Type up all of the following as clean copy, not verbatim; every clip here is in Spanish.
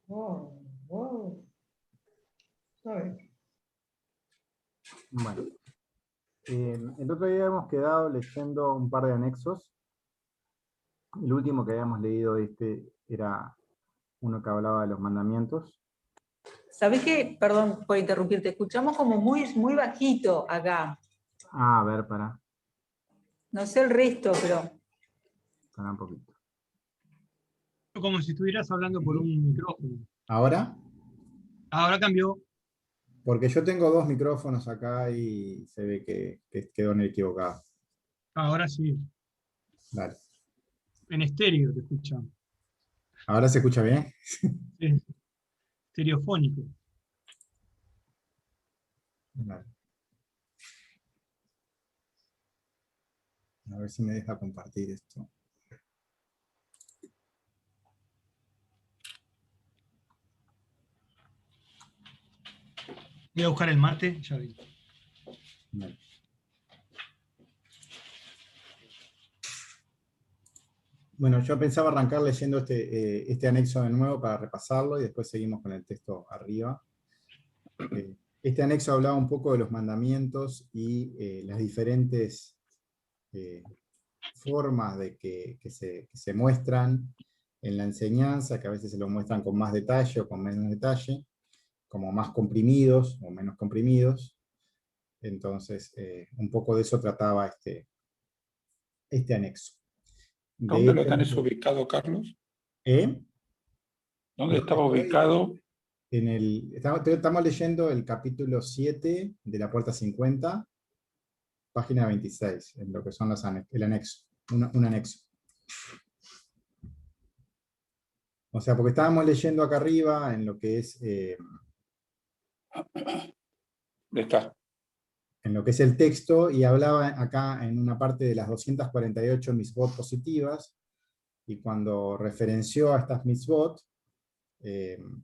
Wow, wow. Sorry. Bueno, el otro día hemos quedado leyendo un par de anexos. El último que habíamos leído era uno que hablaba de los mandamientos. ¿Sabés qué? Perdón por interrumpirte. Escuchamos como muy, muy bajito acá. Ah, a ver, pará No sé el resto, pero... un poquito. Como si estuvieras hablando por un micrófono. ¿Ahora? Ahora cambió. Porque yo tengo dos micrófonos acá y se ve que quedó en el equivocado. Ahora sí. Dale. En estéreo te escuchamos. ¿Ahora se escucha bien? Es estereofónico. Dale. A ver si me deja compartir esto. Voy a buscar el mate, ya vi. Dale. Bueno, yo pensaba arrancar leyendo este anexo de nuevo para repasarlo y después seguimos con el texto arriba. Este anexo hablaba un poco de los mandamientos y las diferentes formas de que se muestran en la enseñanza, que a veces se lo muestran con más detalle o con menos detalle, como más comprimidos o menos comprimidos. Entonces, un poco de eso trataba este anexo. ¿Dónde lo tenés ubicado, Carlos? ¿Dónde estaba ubicado? Estamos leyendo el capítulo 7 de la puerta 50, página 26, en lo que son el anexo, un anexo. O sea, porque estábamos leyendo acá arriba en lo que es... Está. En lo que es el texto, y hablaba acá en una parte de las 248 mitzvot positivas, y cuando referenció a estas mitzvot, en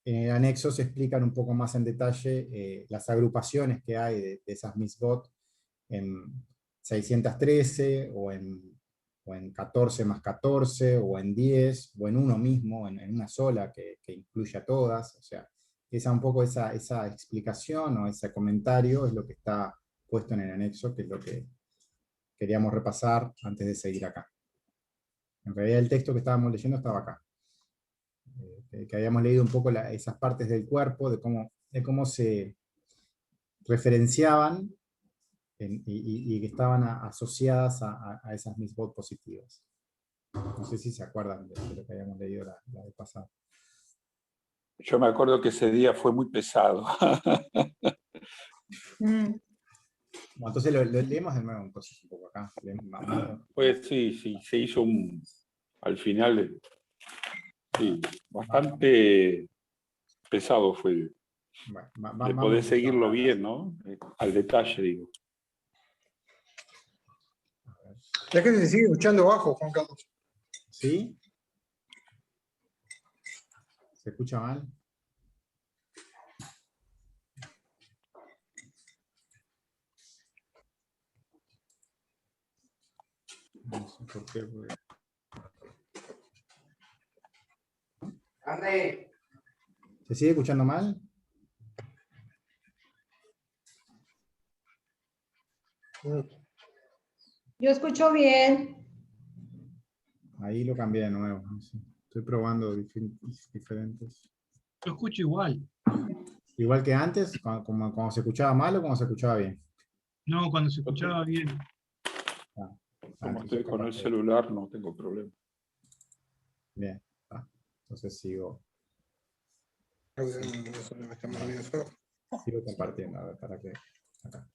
el anexo se explican un poco más en detalle las agrupaciones que hay de esas mitzvot en 613, o en 14 más 14, o en 10, o en uno mismo, en una sola que incluye a todas. O sea, un poco esa explicación o ese comentario es lo que está puesto en el anexo, que es lo que queríamos repasar antes de seguir acá. En realidad el texto que estábamos leyendo estaba acá. Que habíamos leído un poco esas partes del cuerpo, de cómo se referenciaban y que estaban asociadas a esas mitzvot positivas. No sé si se acuerdan de lo que habíamos leído la vez pasada. Yo me acuerdo que ese día fue muy pesado. Bueno, entonces lo leemos de nuevo, entonces, un poco acá. Pues sí, se hizo al final, sí, bastante pesado fue. Bueno, Le podés seguirlo bien, ¿no? Al detalle, digo. Ya que se sigue escuchando bajo, Juan Carlos. ¿Sí? ¿Se escucha mal? No sé por qué. ¿Se sigue escuchando mal? Yo escucho bien. Ahí lo cambié de nuevo. No sé. Estoy probando diferentes. Lo escucho igual. Igual que antes, cuando se escuchaba mal o cuando se escuchaba bien. No, cuando se escuchaba bien. Como estoy con el celular, no tengo problema. Bien. Entonces sigo compartiendo. A ver, para que... Acá.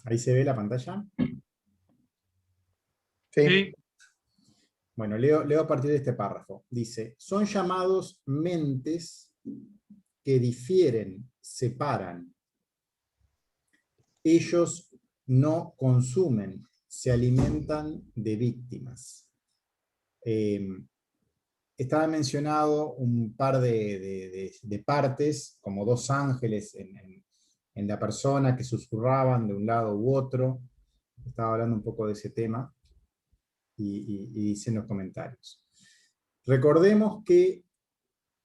¿Ahí se ve la pantalla? Sí. Bueno, leo a partir de este párrafo. Dice, son llamados mentes que difieren, separan. Ellos no consumen, se alimentan de víctimas. Estaba mencionado un par de partes, como dos ángeles en la persona que susurraban de un lado u otro. Estaba hablando un poco de ese tema y dice en los comentarios. Recordemos que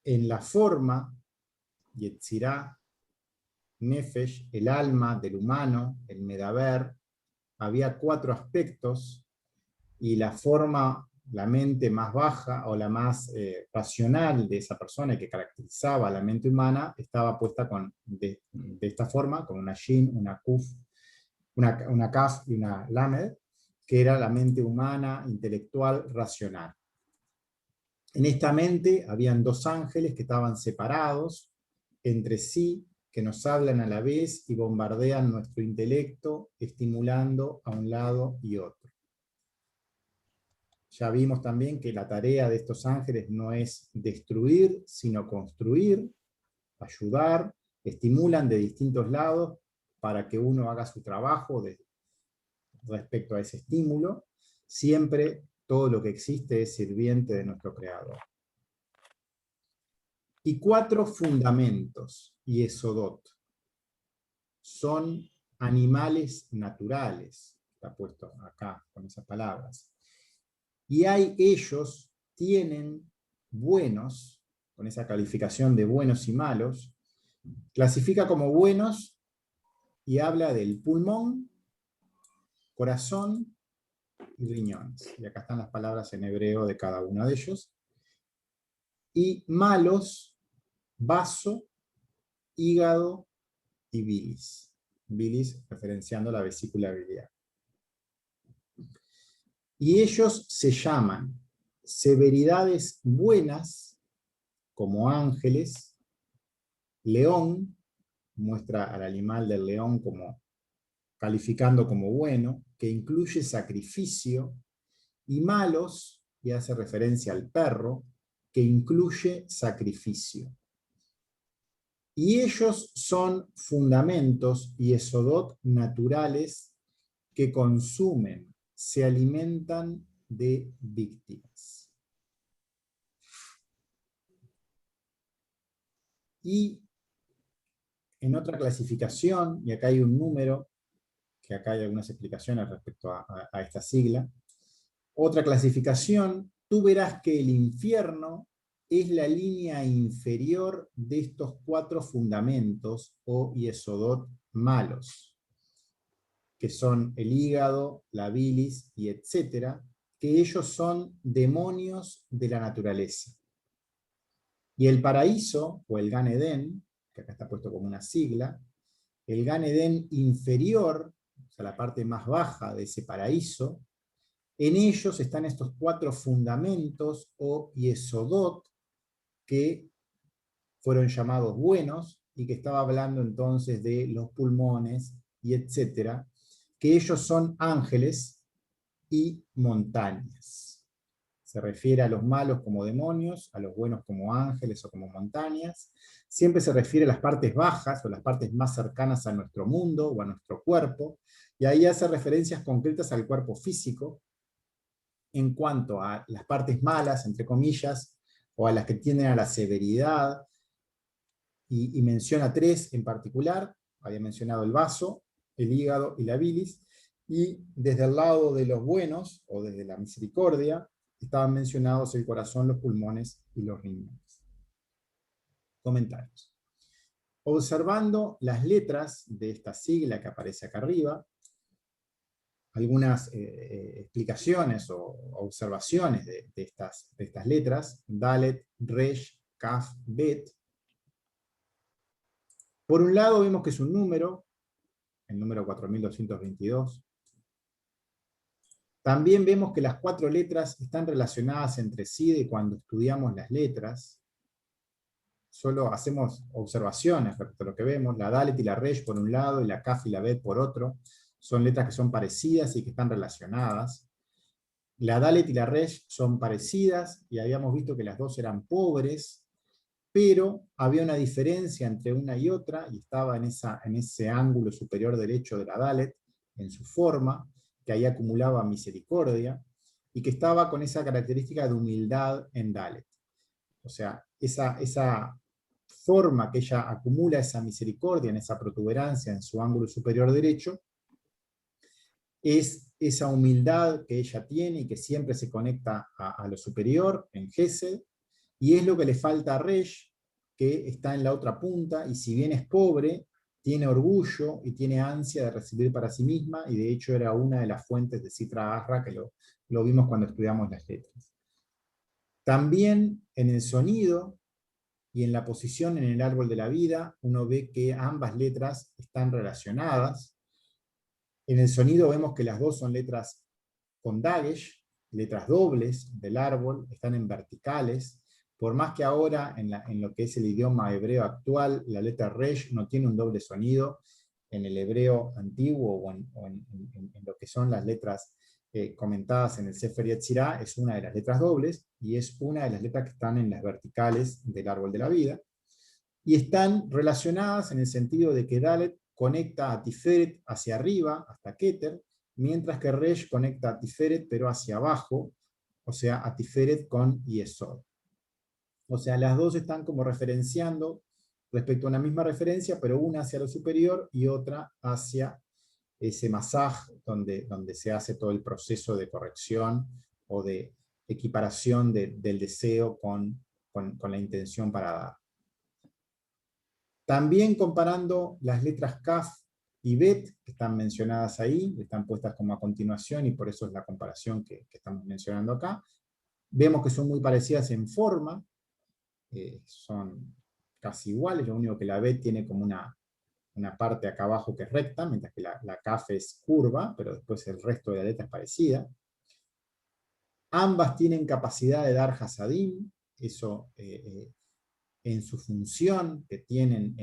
en la forma, Yetzirah, Nefesh, el alma del humano, el Medaber, había 4 aspectos, y la forma, la mente más baja o la más racional de esa persona que caracterizaba a la mente humana, estaba puesta de esta forma, con una Shin, una Kuf, una Kaf y una Lamed, que era la mente humana, intelectual, racional. En esta mente habían 2 ángeles que estaban separados entre sí, que nos hablan a la vez y bombardean nuestro intelecto, estimulando a un lado y otro. Ya vimos también que la tarea de estos ángeles no es destruir, sino construir, ayudar, estimulan de distintos lados para que uno haga su trabajo respecto a ese estímulo. Siempre todo lo que existe es sirviente de nuestro Creador. Y 4 fundamentos, Yesodot, son animales naturales, está puesto acá con esas palabras. Y ellos tienen buenos, con esa calificación de buenos y malos, clasifica como buenos y habla del pulmón, corazón y riñones. Y acá están las palabras en hebreo de cada uno de ellos. Y malos, vaso, hígado y bilis. Bilis referenciando la vesícula biliar. Y ellos se llaman severidades buenas, como ángeles, león, muestra al animal del león como calificando como bueno, que incluye sacrificio, y malos, y hace referencia al perro, que incluye sacrificio. Y ellos son fundamentos y esodot naturales que consumen, se alimentan de víctimas. Y en otra clasificación, y acá hay un número, que acá hay algunas explicaciones respecto a esta sigla, otra clasificación, tú verás que el infierno es la línea inferior de estos 4 fundamentos o yesodot malos, que son el hígado, la bilis y etcétera, que ellos son demonios de la naturaleza. Y el paraíso, o el Gan Edén, que acá está puesto como una sigla, el Gan Edén inferior, o sea, la parte más baja de ese paraíso, en ellos están estos 4 fundamentos o yesodot que fueron llamados buenos y que estaba hablando entonces de los pulmones y etcétera, que ellos son ángeles y montañas. Se refiere a los malos como demonios, a los buenos como ángeles o como montañas. Siempre se refiere a las partes bajas o las partes más cercanas a nuestro mundo o a nuestro cuerpo, y ahí hace referencias concretas al cuerpo físico, en cuanto a las partes malas, entre comillas, o a las que tienden a la severidad, y menciona 3 en particular. Había mencionado el vaso, el hígado y la bilis, y desde el lado de los buenos, o desde la misericordia, estaban mencionados el corazón, los pulmones y los riñones. Comentarios. Observando las letras de esta sigla que aparece acá arriba, algunas explicaciones o observaciones de estas letras, Dalet, Resh, Kaf, Bet. Por un lado vemos que es un número, el número 4222. También vemos que las 4 letras están relacionadas entre sí de cuando estudiamos las letras. Solo hacemos observaciones respecto a lo que vemos. La Dalet y la Resh por un lado, y la Kaf y la Bet por otro. Son letras que son parecidas y que están relacionadas. La Dalet y la Resh son parecidas, y habíamos visto que las 2 eran pobres, pero había una diferencia entre una y otra, y estaba en ese ángulo superior derecho de la Dalet, en su forma, que ahí acumulaba misericordia, y que estaba con esa característica de humildad en Dalet. O sea, esa forma que ella acumula esa misericordia, en esa protuberancia en su ángulo superior derecho, es esa humildad que ella tiene y que siempre se conecta a lo superior, en Gesed, y es lo que le falta a Resh, que está en la otra punta, y si bien es pobre, tiene orgullo y tiene ansia de recibir para sí misma, y de hecho era una de las fuentes de Sitra Ahra, que lo vimos cuando estudiamos las letras. También en el sonido y en la posición en el árbol de la vida, uno ve que ambas letras están relacionadas. En el sonido vemos que las dos son letras con dagesh, letras dobles del árbol, están en verticales. Por más que ahora en lo que es el idioma hebreo actual, la letra resh no tiene un doble sonido, en el hebreo antiguo o en lo que son las letras comentadas en el Sefer Yetzirah, es una de las letras dobles, y es una de las letras que están en las verticales del árbol de la vida, y están relacionadas en el sentido de que Dalet conecta a Tiferet hacia arriba, hasta Keter, mientras que Resh conecta a Tiferet pero hacia abajo, o sea, a Tiferet con Yesod. O sea, las dos están como referenciando respecto a una misma referencia, pero una hacia lo superior y otra hacia ese masaj donde se hace todo el proceso de corrección o de equiparación del deseo con la intención para dar. También comparando las letras Kaf y Bet, que están mencionadas ahí, están puestas como a continuación, y por eso es la comparación que estamos mencionando acá. Vemos que son muy parecidas en forma, son casi iguales, lo único que la Bet tiene como una parte acá abajo que es recta, mientras que la Kaf es curva, pero después el resto de la letra es parecida. Ambas tienen capacidad de dar Hasadim, eso en su función que tienen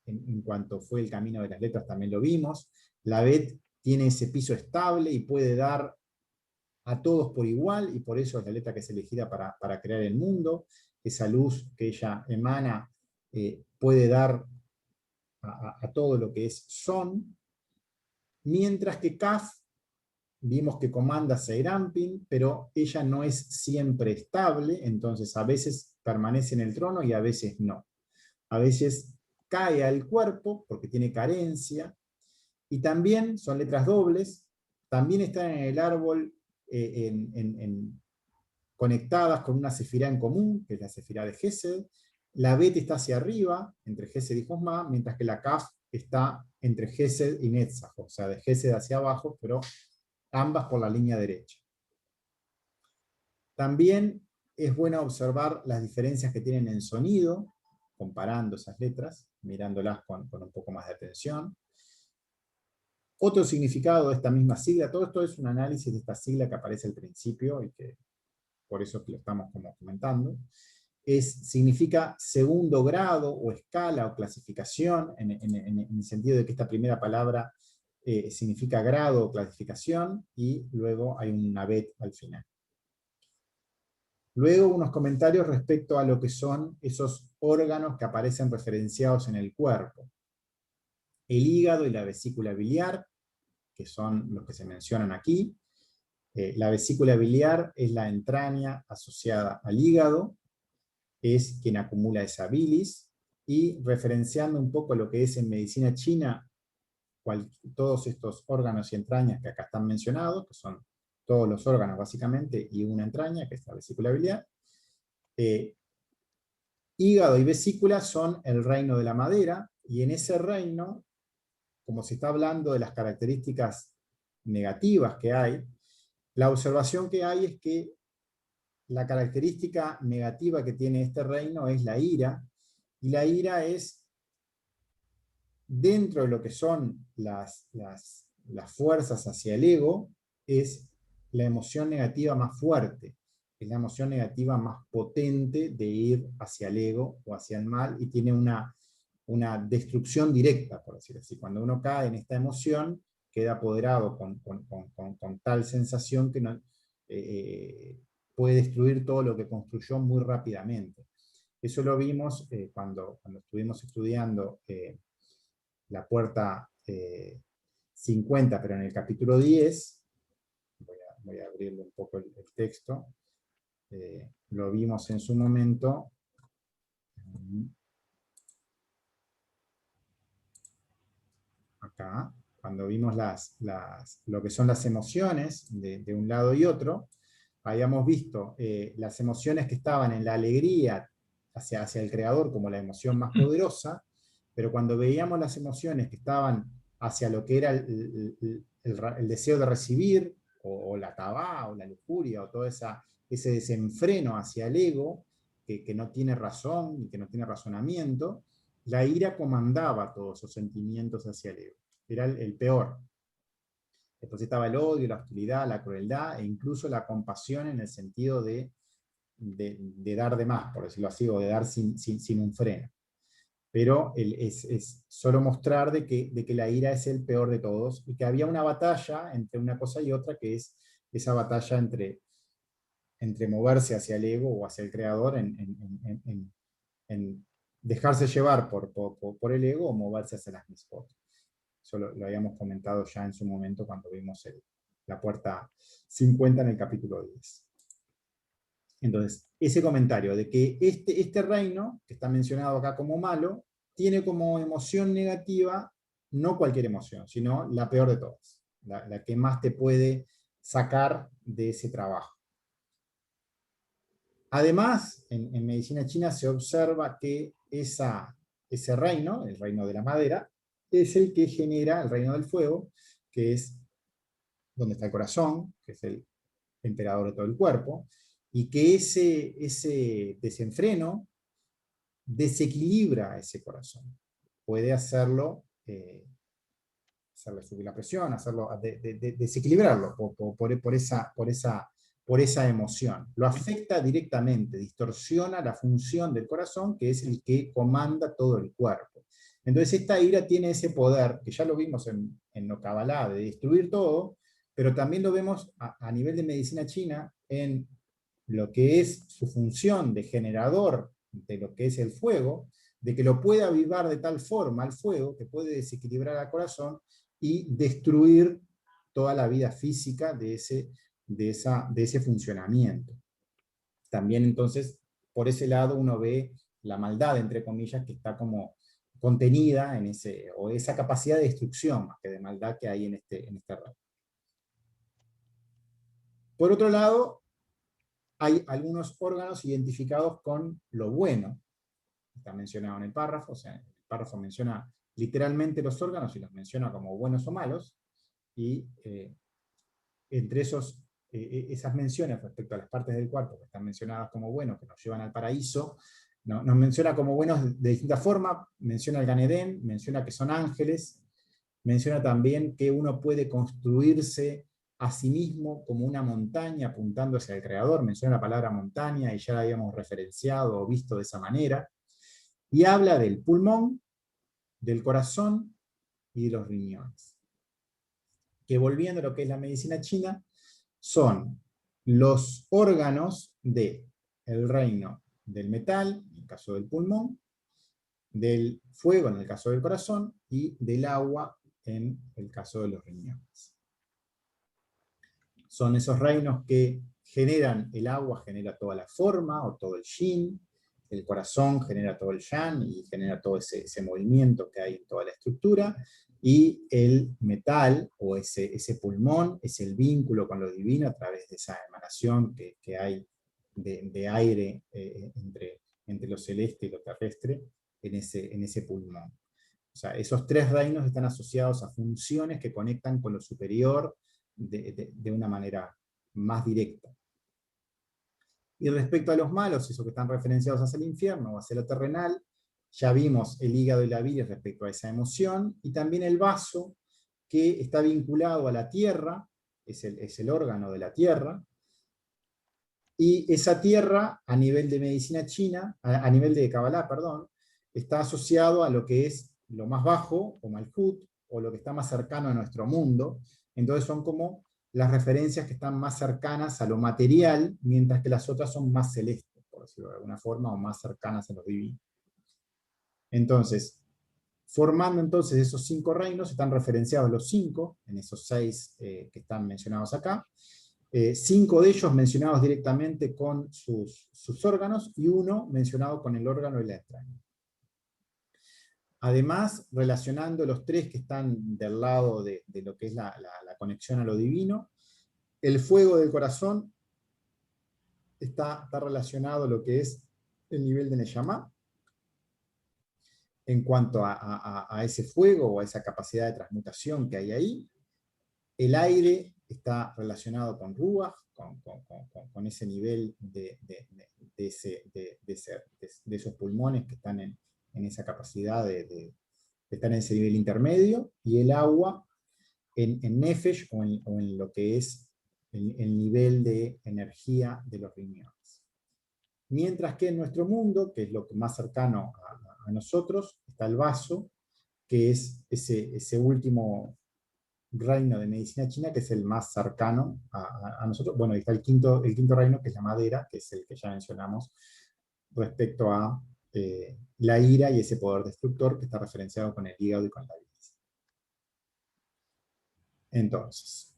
en cuanto fue el camino de las letras también lo vimos. La Bet tiene ese piso estable y puede dar a todos por igual, y por eso es la letra que es elegida para crear el mundo. Esa luz que ella emana puede dar a todo lo que es son, mientras que Kaf vimos que comanda Seirampin, pero ella no es siempre estable, entonces a veces permanece en el trono y a veces no. A veces cae al cuerpo porque tiene carencia, y también son letras dobles, también están en el árbol conectadas con una sefirá en común, que es la sefirá de Gesed. La Bet está hacia arriba, entre Gesed y Josma, mientras que la Kaf está entre Gesed y Netzach, o sea, de Gesed hacia abajo, pero ambas por la línea derecha. También es bueno observar las diferencias que tienen en sonido, comparando esas letras, mirándolas con un poco más de atención. Otro significado de esta misma sigla, todo esto es un análisis de esta sigla que aparece al principio, y que por eso que lo estamos como comentando, significa segundo grado, o escala, o clasificación, en el sentido de que esta primera palabra significa grado o clasificación, y luego hay una bet al final. Luego unos comentarios respecto a lo que son esos órganos que aparecen referenciados en el cuerpo. El hígado y la vesícula biliar, que son los que se mencionan aquí. La vesícula biliar es la entraña asociada al hígado, es quien acumula esa bilis, y referenciando un poco lo que es en medicina china, todos estos órganos y entrañas que acá están mencionados, que son todos los órganos básicamente, y una entraña, que es la vesícula biliar. Hígado y vesícula son el reino de la madera, y en ese reino, como se está hablando de las características negativas que hay, la observación que hay es que la característica negativa que tiene este reino es la ira, y la ira es, dentro de lo que son las fuerzas hacia el ego, es la emoción negativa más fuerte, es la emoción negativa más potente de ir hacia el ego o hacia el mal, y tiene una destrucción directa, por decirlo así. Cuando uno cae en esta emoción, queda apoderado con tal sensación que no, puede destruir todo lo que construyó muy rápidamente. Eso lo vimos cuando estuvimos estudiando la puerta 50, pero en el capítulo 10, voy a abrirle un poco el texto, lo vimos en su momento. Acá, cuando vimos lo que son las emociones de un lado y otro, habíamos visto las emociones que estaban en la alegría hacia el creador como la emoción más poderosa, pero cuando veíamos las emociones que estaban hacia lo que era el deseo de recibir, o la tabá, o la lujuria, o todo ese desenfreno hacia el ego, que no tiene razón y que no tiene razonamiento, la ira comandaba todos esos sentimientos hacia el ego. Era el peor. Después estaba el odio, la hostilidad, la crueldad, e incluso la compasión en el sentido de dar de más, por decirlo así, o de dar sin un freno. Pero es solo mostrar de que la ira es el peor de todos, y que había una batalla entre una cosa y otra, que es esa batalla entre moverse hacia el ego o hacia el creador, en dejarse llevar por el ego, o moverse hacia las mitzvot. Eso lo habíamos comentado ya en su momento cuando vimos la puerta 50 en el capítulo 10. Entonces, ese comentario de que este reino, que está mencionado acá como malo, tiene como emoción negativa no cualquier emoción, sino la peor de todas, la que más te puede sacar de ese trabajo. Además, en medicina china se observa que ese reino, el reino de la madera, es el que genera el reino del fuego, que es donde está el corazón, que es el emperador de todo el cuerpo, y que ese desenfreno desequilibra ese corazón. Puede hacerle subir la presión, desequilibrarlo por esa emoción. Lo afecta directamente, distorsiona la función del corazón, que es el que comanda todo el cuerpo. Entonces esta ira tiene ese poder, que ya lo vimos en lo Kabbalah, de destruir todo, pero también lo vemos a nivel de medicina china en lo que es su función de generador de lo que es el fuego, de que lo puede avivar de tal forma el fuego, que puede desequilibrar al corazón y destruir toda la vida física de ese funcionamiento. También entonces, por ese lado uno ve la maldad, entre comillas, que está como contenida en o esa capacidad de destrucción, más que de maldad, que hay en este reino. Por otro lado, hay algunos órganos identificados con lo bueno. Está mencionado en el párrafo, o sea, el párrafo menciona literalmente los órganos y los menciona como buenos o malos, y entre esas menciones respecto a las partes del cuerpo que están mencionadas como buenos, que nos llevan al paraíso, nos menciona como buenos de distinta forma, menciona el Gan Edén, menciona que son ángeles, menciona también que uno puede construirse a sí mismo como una montaña apuntando hacia el Creador, menciona la palabra montaña y ya la habíamos referenciado o visto de esa manera, y habla del pulmón, del corazón y de los riñones. Que volviendo a lo que es la medicina china, son los órganos del reino del metal, en el caso del pulmón, del fuego en el caso del corazón, y del agua en el caso de los riñones. Son esos reinos que generan, el agua genera toda la forma o todo el yin, el corazón genera todo el yang y genera todo ese movimiento que hay en toda la estructura, y el metal o ese pulmón es el vínculo con lo divino a través de esa emanación que hay de aire entre lo celeste y lo terrestre en ese pulmón. O sea, esos tres reinos están asociados a funciones que conectan con lo superior de una manera más directa. Y respecto a los malos, esos que están referenciados hacia el infierno o hacia lo terrenal, ya vimos el hígado y la bilis respecto a esa emoción, y también el vaso, que está vinculado a la tierra, es el órgano de la tierra, y esa tierra, a nivel de medicina china, a nivel de Kabbalah, perdón, está asociado a lo que es lo más bajo, o Malkut, o lo que está más cercano a nuestro mundo. Entonces son como las referencias que están más cercanas a lo material, mientras que las otras son más celestes, por decirlo de alguna forma, o más cercanas a lo divino. Entonces, formando entonces esos 5 reinos, están referenciados los 5, en esos 6 que están mencionados acá, 5 de ellos mencionados directamente con sus órganos, y 1 mencionado con el órgano y la entraña. Además, relacionando los tres que están del lado de lo que es la conexión a lo divino, el fuego del corazón está relacionado a lo que es el nivel de Neyamá, en cuanto a ese fuego o a esa capacidad de transmutación que hay ahí. El aire está relacionado con Ruach, con ese nivel de esos pulmones que están en esa capacidad de estar en ese nivel intermedio, y el agua en Nefesh, o en lo que es el nivel de energía de los riñones. Mientras que en nuestro mundo, que es lo más cercano a nosotros, está el vaso, que es ese último reino de medicina china, que es el más cercano a nosotros. Bueno, y está el quinto reino, que es la madera, que es el que ya mencionamos respecto a la ira y ese poder destructor, que está referenciado con el hígado y con la bilis. Entonces,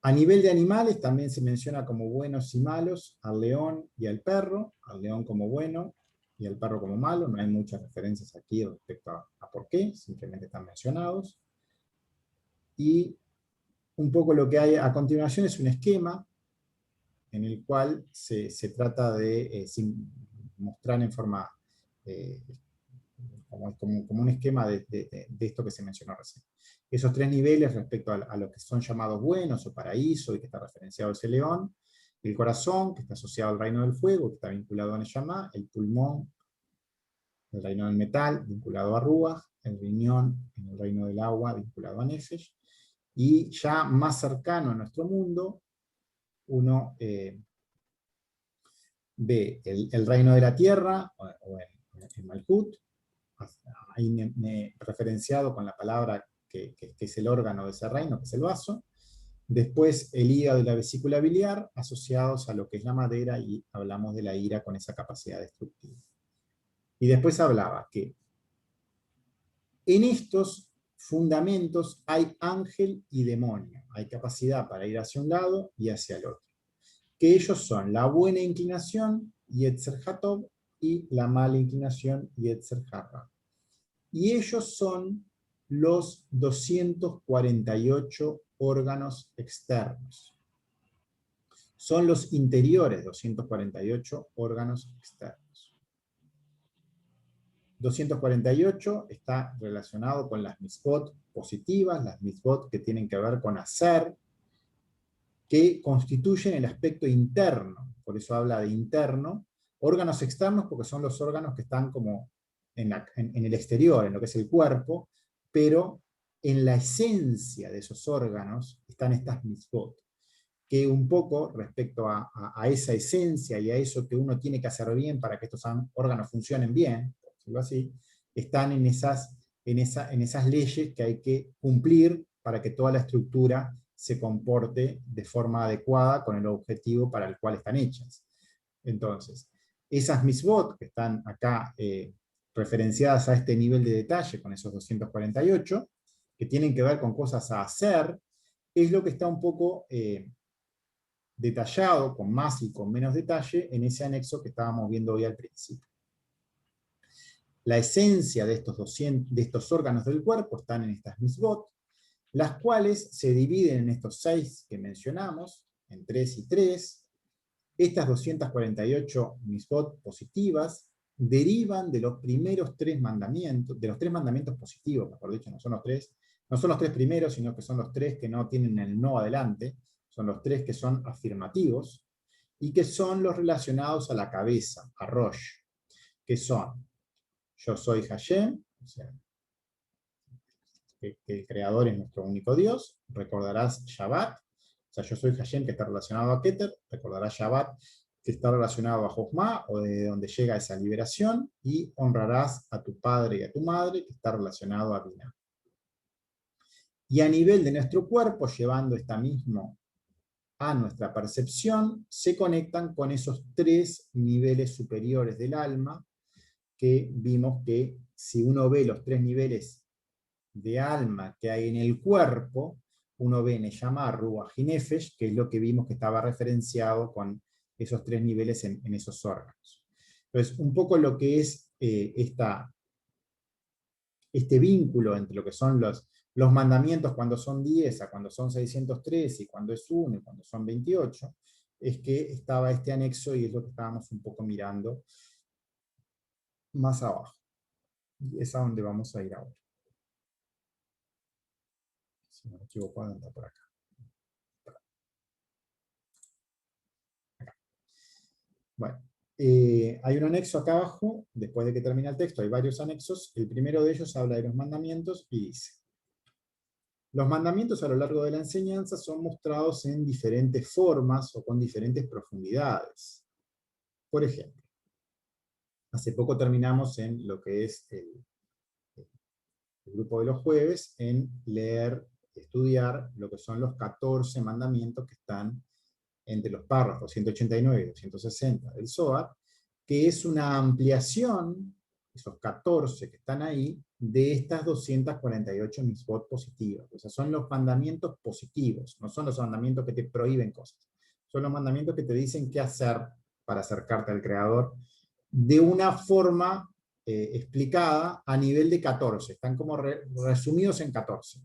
a nivel de animales también se menciona como buenos y malos al león y al perro, al león como bueno y al perro como malo. No hay muchas referencias aquí respecto a por qué, simplemente están mencionados. Y un poco lo que hay a continuación es un esquema en el cual se trata de mostrar en forma como un esquema de esto que se mencionó recién. Esos tres niveles respecto a lo que son llamados buenos o paraíso, y que está referenciado ese león, el corazón, que está asociado al reino del fuego, que está vinculado a Neyamá, el pulmón, el reino del metal, vinculado a Ruach, el riñón, en el reino del agua, vinculado a Nefesh, y ya más cercano a nuestro mundo, uno ve el reino de la tierra, o en Malkut, ahí referenciado con la palabra que es el órgano de ese reino, que es el vaso. Después el hígado y la vesícula biliar, asociados a lo que es la madera, y hablamos de la ira con esa capacidad destructiva. Y después hablaba que en estos fundamentos hay ángel y demonio, hay capacidad para ir hacia un lado y hacia el otro, que ellos son la buena inclinación, Yetzer Hatov, y la mala inclinación, Yetzer Hara. Y ellos son los 248 órganos externos. Son los interiores 248 órganos externos. 248 está relacionado con las mitzvot positivas, las mitzvot que tienen que ver con hacer, que constituyen el aspecto interno. Por eso habla de interno. Órganos externos porque son los órganos que están como en el exterior, en lo que es el cuerpo, pero en la esencia de esos órganos están estas mitzvot, que un poco respecto a esa esencia y a eso que uno tiene que hacer bien para que estos órganos funcionen bien, por decirlo así, están en esas leyes que hay que cumplir para que toda la estructura se comporte de forma adecuada con el objetivo para el cual están hechas. Entonces, esas mitzvot que están acá referenciadas a este nivel de detalle con esos 248, que tienen que ver con cosas a hacer, es lo que está un poco detallado, con más y con menos detalle, en ese anexo que estábamos viendo hoy al principio. La esencia de estos órganos del cuerpo están en estas mitzvot, las cuales se dividen en estos 6 que mencionamos, en 3 y 3. Estas 248 mitzvot positivas derivan de los primeros 3 mandamientos, de los 3 mandamientos positivos, mejor dicho, no son los 3 primeros, sino que son los 3 que no tienen el no adelante, son los 3 que son afirmativos, y que son los relacionados a la cabeza, a Rosh, que son: yo soy Hashem, o sea, que el creador es nuestro único Dios. Recordarás Shabbat, o sea, yo soy Hashem, que está relacionado a Keter. Recordarás Shabbat, que está relacionado a Jochma, o de donde llega esa liberación. Y honrarás a tu padre y a tu madre, que está relacionado a Binah. Y a nivel de nuestro cuerpo, llevando esta misma a nuestra percepción, se conectan con esos 3 niveles superiores del alma, que vimos que si uno ve los 3 niveles de alma que hay en el cuerpo, uno ve Neyamá, Ruach y Nefesh, que es lo que vimos que estaba referenciado con esos 3 niveles en esos órganos. Entonces, un poco lo que es esta este vínculo entre lo que son los mandamientos cuando son 10, a cuando son 613, y cuando es 1, y cuando son 28, es que estaba este anexo, y es lo que estábamos un poco mirando más abajo. Y es a donde vamos a ir ahora. Si no me equivoco, anda por acá. Bueno, hay un anexo acá abajo, después de que termina el texto, hay varios anexos. El primero de ellos habla de los mandamientos y dice: los mandamientos a lo largo de la enseñanza son mostrados en diferentes formas o con diferentes profundidades. Por ejemplo, hace poco terminamos en lo que es el grupo de los jueves, en leer, estudiar lo que son los 14 mandamientos que están entre los párrafos 189 y 260 del Zohar, que es una ampliación, esos 14 que están ahí, de estas 248 mitzvot positivas. O sea, son los mandamientos positivos, no son los mandamientos que te prohíben cosas. Son los mandamientos que te dicen qué hacer para acercarte al Creador, de una forma explicada a nivel de 14. Están como resumidos en 14.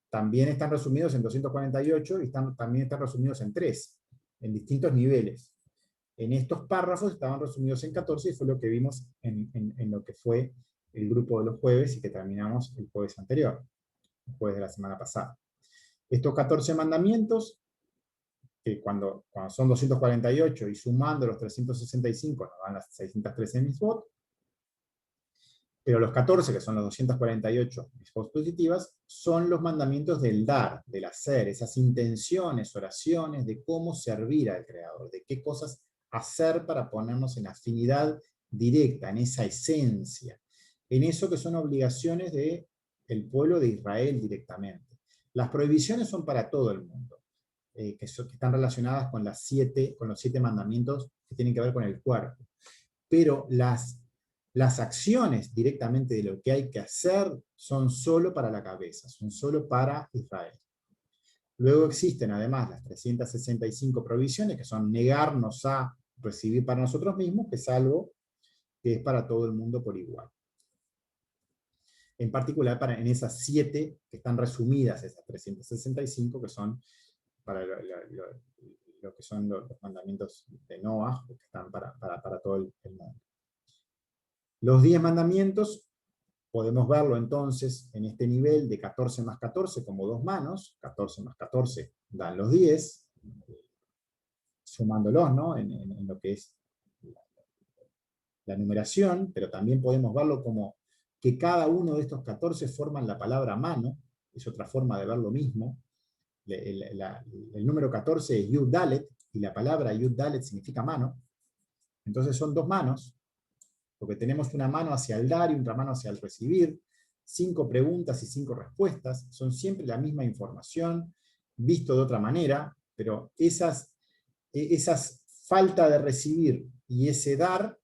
También están resumidos en 248 y también están resumidos en 3, en distintos niveles. En estos párrafos estaban resumidos en 14 y fue lo que vimos en lo que fue el grupo de los jueves y que terminamos el jueves anterior, el jueves de la semana pasada. Estos 14 mandamientos, que cuando son 248 y sumando los 365 nos dan las 613 mitzvot, pero los 14, que son los 248 mitzvot positivas, son los mandamientos del dar, del hacer, esas intenciones, oraciones de cómo servir al Creador, de qué cosas hacer para ponernos en afinidad directa, en esa esencia, en eso que son obligaciones del pueblo de Israel directamente. Las prohibiciones son para todo el mundo, que están relacionadas con los 7 mandamientos que tienen que ver con el cuerpo. Pero las acciones directamente de lo que hay que hacer son solo para la cabeza, son solo para Israel. Luego existen además las 365 prohibiciones, que son negarnos a recibir para nosotros mismos, que es algo que es para todo el mundo por igual. En particular en esas 7 que están resumidas, esas 365, que son para lo que son los mandamientos de Noah, que están para todo el mundo. Los 10 mandamientos podemos verlo entonces en este nivel de 14 más 14 como 2 manos. 14 más 14 dan los 10, sumándolos, ¿no? en lo que es la numeración, pero también podemos verlo como que cada uno de estos 14 forman la palabra mano, es otra forma de ver lo mismo. El número 14 es Yud Dalet, y la palabra Yud Dalet significa mano. Entonces son 2 manos, porque tenemos una mano hacia el dar y otra mano hacia el recibir, 5 preguntas y 5 respuestas, son siempre la misma información, visto de otra manera, pero esas falta de recibir y ese dar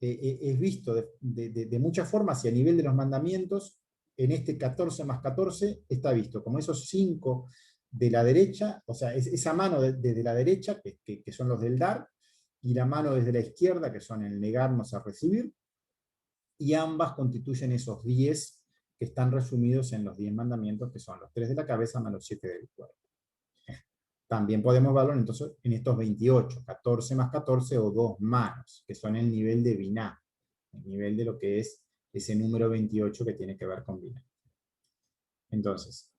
es visto de muchas formas, y a nivel de los mandamientos, en este 14 más 14 está visto como esos 5 de la derecha, o sea, esa mano desde la derecha, que son los del dar, y la mano desde la izquierda, que son el negarnos a recibir, y ambas constituyen esos 10 que están resumidos en los 10 mandamientos, que son los 3 de la cabeza más los 7 del cuerpo. También podemos verlo entonces en estos 28, 14 más 14 o 2 manos, que son el nivel de Biná, el nivel de lo que es ese número 28 que tiene que ver con Biná. Entonces,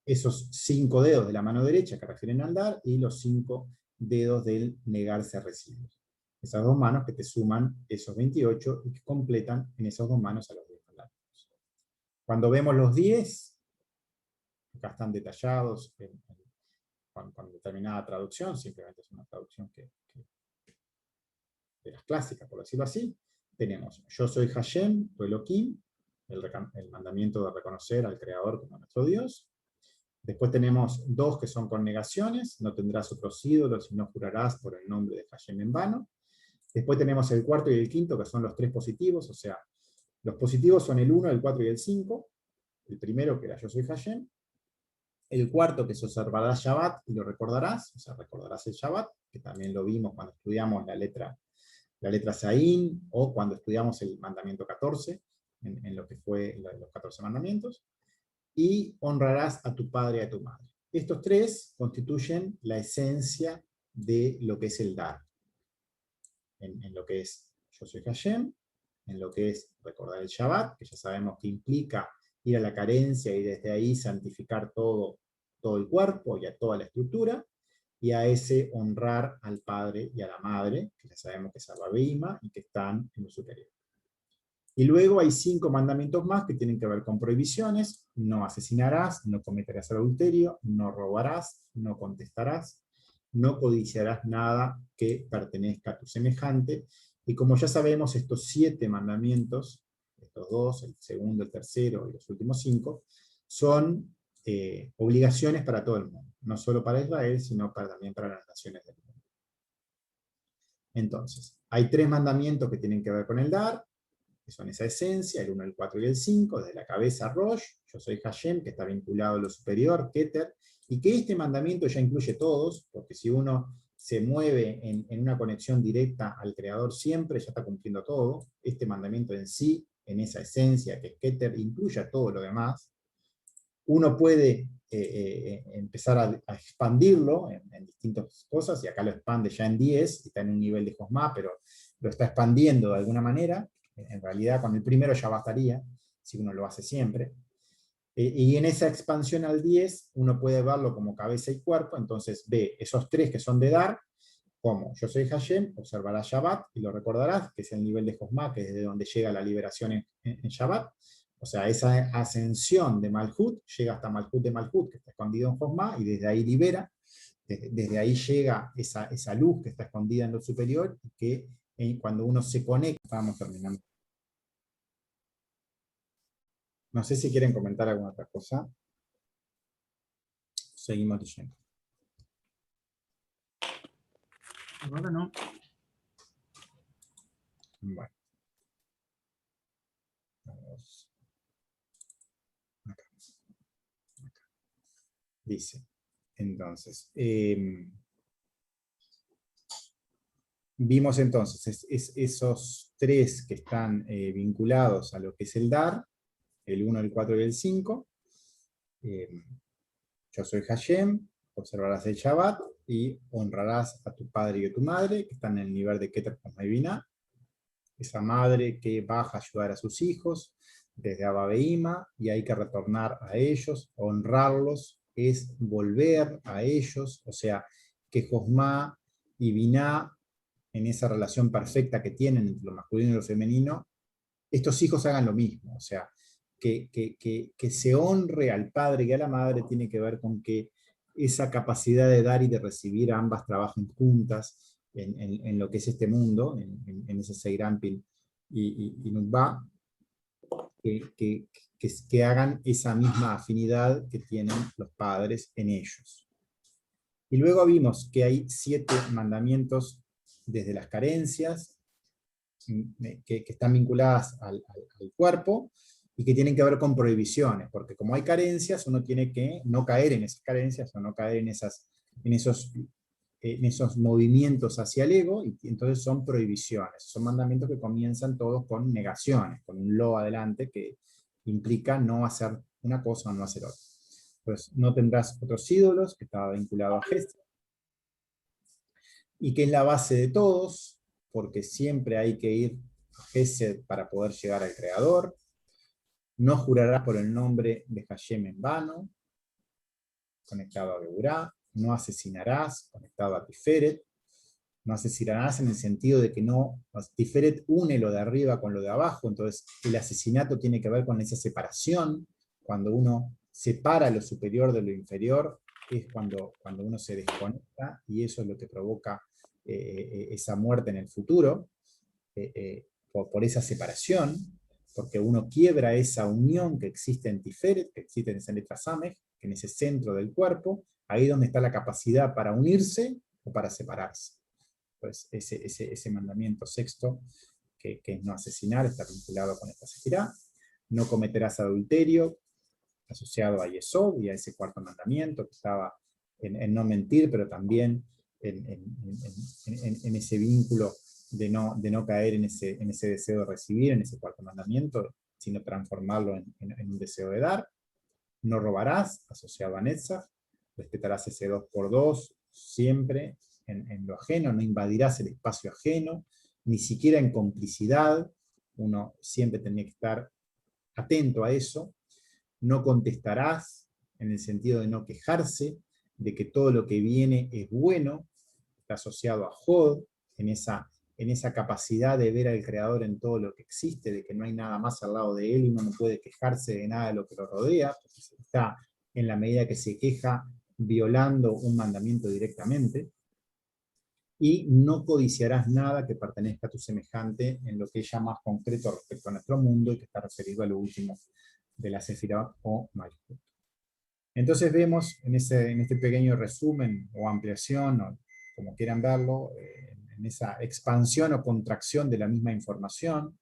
esos 5 dedos de la mano derecha que refieren al dar, y los 5 dedos del negarse a recibir. Esas 2 manos que te suman esos 28 y que completan en esas 2 manos a los 10 mandamientos. Cuando vemos los 10, acá están detallados con determinada traducción, simplemente es una traducción de las clásicas, por decirlo así. Tenemos: yo soy Hashem, tu Elohim, el mandamiento de reconocer al Creador como nuestro Dios. Después tenemos 2 que son con negaciones: no tendrás otros ídolos y no jurarás por el nombre de Hashem en vano. Después tenemos el 4 y el 5, que son los 3 positivos, o sea, los positivos son el 1, el 4 y el 5. El primero, que era yo soy Hashem. El cuarto, que se observarás Shabbat y lo recordarás, o sea, recordarás el Shabbat, que también lo vimos cuando estudiamos la letra Saín, o cuando estudiamos el mandamiento 14, en lo que fue los 14 mandamientos, y honrarás a tu padre y a tu madre. Estos tres constituyen la esencia de lo que es el dar, en lo que es yo soy Hashem, en lo que es recordar el Shabbat, que ya sabemos que implica ir a la carencia y desde ahí santificar todo el cuerpo y a toda la estructura, y a ese honrar al padre y a la madre, que ya sabemos que es Abba Beima, y que están en lo superior. Y luego hay 5 mandamientos más que tienen que ver con prohibiciones: no asesinarás, no cometerás adulterio, no robarás, no contestarás, no codiciarás nada que pertenezca a tu semejante. Y como ya sabemos, estos 7 mandamientos, estos 2, el segundo, el tercero y los últimos 5, son obligaciones para todo el mundo, no solo para Israel, sino también para las naciones del mundo. Entonces, hay 3 mandamientos que tienen que ver con el dar, que son esa esencia, el 1, el 4 y el 5, desde la cabeza Rosh, yo soy Hashem, que está vinculado a lo superior, Keter, y que este mandamiento ya incluye todos, porque si uno se mueve en una conexión directa al Creador siempre, ya está cumpliendo todo. Este mandamiento en sí, en esa esencia que es Keter, incluye a todo lo demás. Uno puede empezar a expandirlo en distintas cosas, y acá lo expande ya en 10, está en un nivel de Josma, pero lo está expandiendo de alguna manera. En realidad, con el primero ya bastaría, si uno lo hace siempre. Y en esa expansión al 10, uno puede verlo como cabeza y cuerpo, entonces ve esos 3 que son de dar, como yo soy Hashem, observarás Shabbat, y lo recordarás, que es el nivel de Josma, que es de donde llega la liberación en Shabbat. O sea, esa ascensión de Malhut llega hasta Malhut de Malhut, que está escondido en Josma, y desde ahí libera. Desde ahí llega esa luz que está escondida en lo superior, y que cuando uno se conecta, vamos terminando. No sé si quieren comentar alguna otra cosa. Seguimos leyendo. Ahora no. Bueno. Vamos. Acá. Dice, entonces, vimos entonces esos 3 que están vinculados a lo que es el dar, el 1, el 4 y el 5. Yo soy Hashem, observarás el Shabbat y honrarás a tu padre y a tu madre, que están en el nivel de Keter Josma y Binah. Esa madre que baja a ayudar a sus hijos desde Abba Beima, y hay que retornar a ellos, honrarlos, es volver a ellos, o sea, que Josma y Binah, en esa relación perfecta que tienen entre lo masculino y lo femenino, estos hijos hagan lo mismo. O sea, que se honre al padre y a la madre tiene que ver con que esa capacidad de dar y de recibir, ambas trabajen juntas en lo que es este mundo, en ese Seirampil y Nutba, que hagan esa misma afinidad que tienen los padres en ellos. Y luego vimos que hay 7 mandamientos desde las carencias, que están vinculadas al cuerpo, y que tienen que ver con prohibiciones, porque como hay carencias, uno tiene que no caer en esas carencias, o no caer en esos movimientos hacia el ego, y entonces son prohibiciones, son mandamientos que comienzan todos con negaciones, con un lo adelante que implica no hacer una cosa o no hacer otra. Pues no tendrás otros ídolos, que estaba vinculado a Gesed, y que es la base de todos, porque siempre hay que ir a Gesed para poder llegar al Creador. No jurarás por el nombre de Hashem en vano, conectado a Geburá. No asesinarás, conectado a Tiferet. No asesinarás en el sentido de que no, Tiferet une lo de arriba con lo de abajo, entonces el asesinato tiene que ver con esa separación. Cuando uno separa lo superior de lo inferior, es cuando uno se desconecta, y eso es lo que provoca esa muerte en el futuro, por esa separación, porque uno quiebra esa unión que existe en Tiferet, que existe en esa letra Samej, en ese centro del cuerpo, ahí donde está la capacidad para unirse o para separarse. Pues ese mandamiento sexto, que es no asesinar, está vinculado con esta sefirá. No cometerás adulterio, asociado a Yesod y a ese cuarto mandamiento, que estaba en no mentir, pero también en ese vínculo de no caer en ese deseo de recibir, en ese cuarto mandamiento, sino transformarlo en un deseo de dar. No robarás, asociado a Netzach, respetarás ese 2x2, siempre en lo ajeno, no invadirás el espacio ajeno, ni siquiera en complicidad, uno siempre tiene que estar atento a eso. No contestarás, en el sentido de no quejarse, de que todo lo que viene es bueno, está asociado a Hod, en esa capacidad de ver al Creador en todo lo que existe, de que no hay nada más al lado de él, y uno no puede quejarse de nada de lo que lo rodea, porque está en la medida que se queja violando un mandamiento directamente. Y no codiciarás nada que pertenezca a tu semejante, en lo que es ya más concreto respecto a nuestro mundo, y que está referido a lo último de la Sefirá o Malkut. Entonces vemos en este pequeño resumen o ampliación, o como quieran verlo, en esa expansión o contracción de la misma información,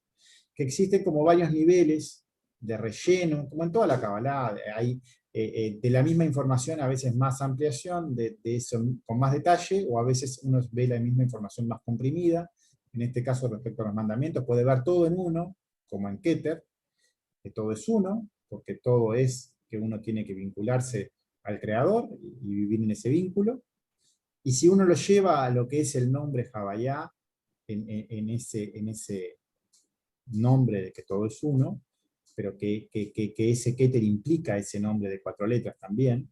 que existen como varios niveles de relleno, como en toda la Kabbalah, hay de la misma información a veces más ampliación, de eso con más detalle, o a veces uno ve la misma información más comprimida. En este caso, respecto a los mandamientos, puede ver todo en uno, como en Keter, que todo es uno, porque todo es que uno tiene que vincularse al Creador y vivir en ese vínculo. Y si uno lo lleva a lo que es el nombre Javayá, en ese nombre de que todo es uno, pero que ese Keter implica ese nombre de 4 letras también,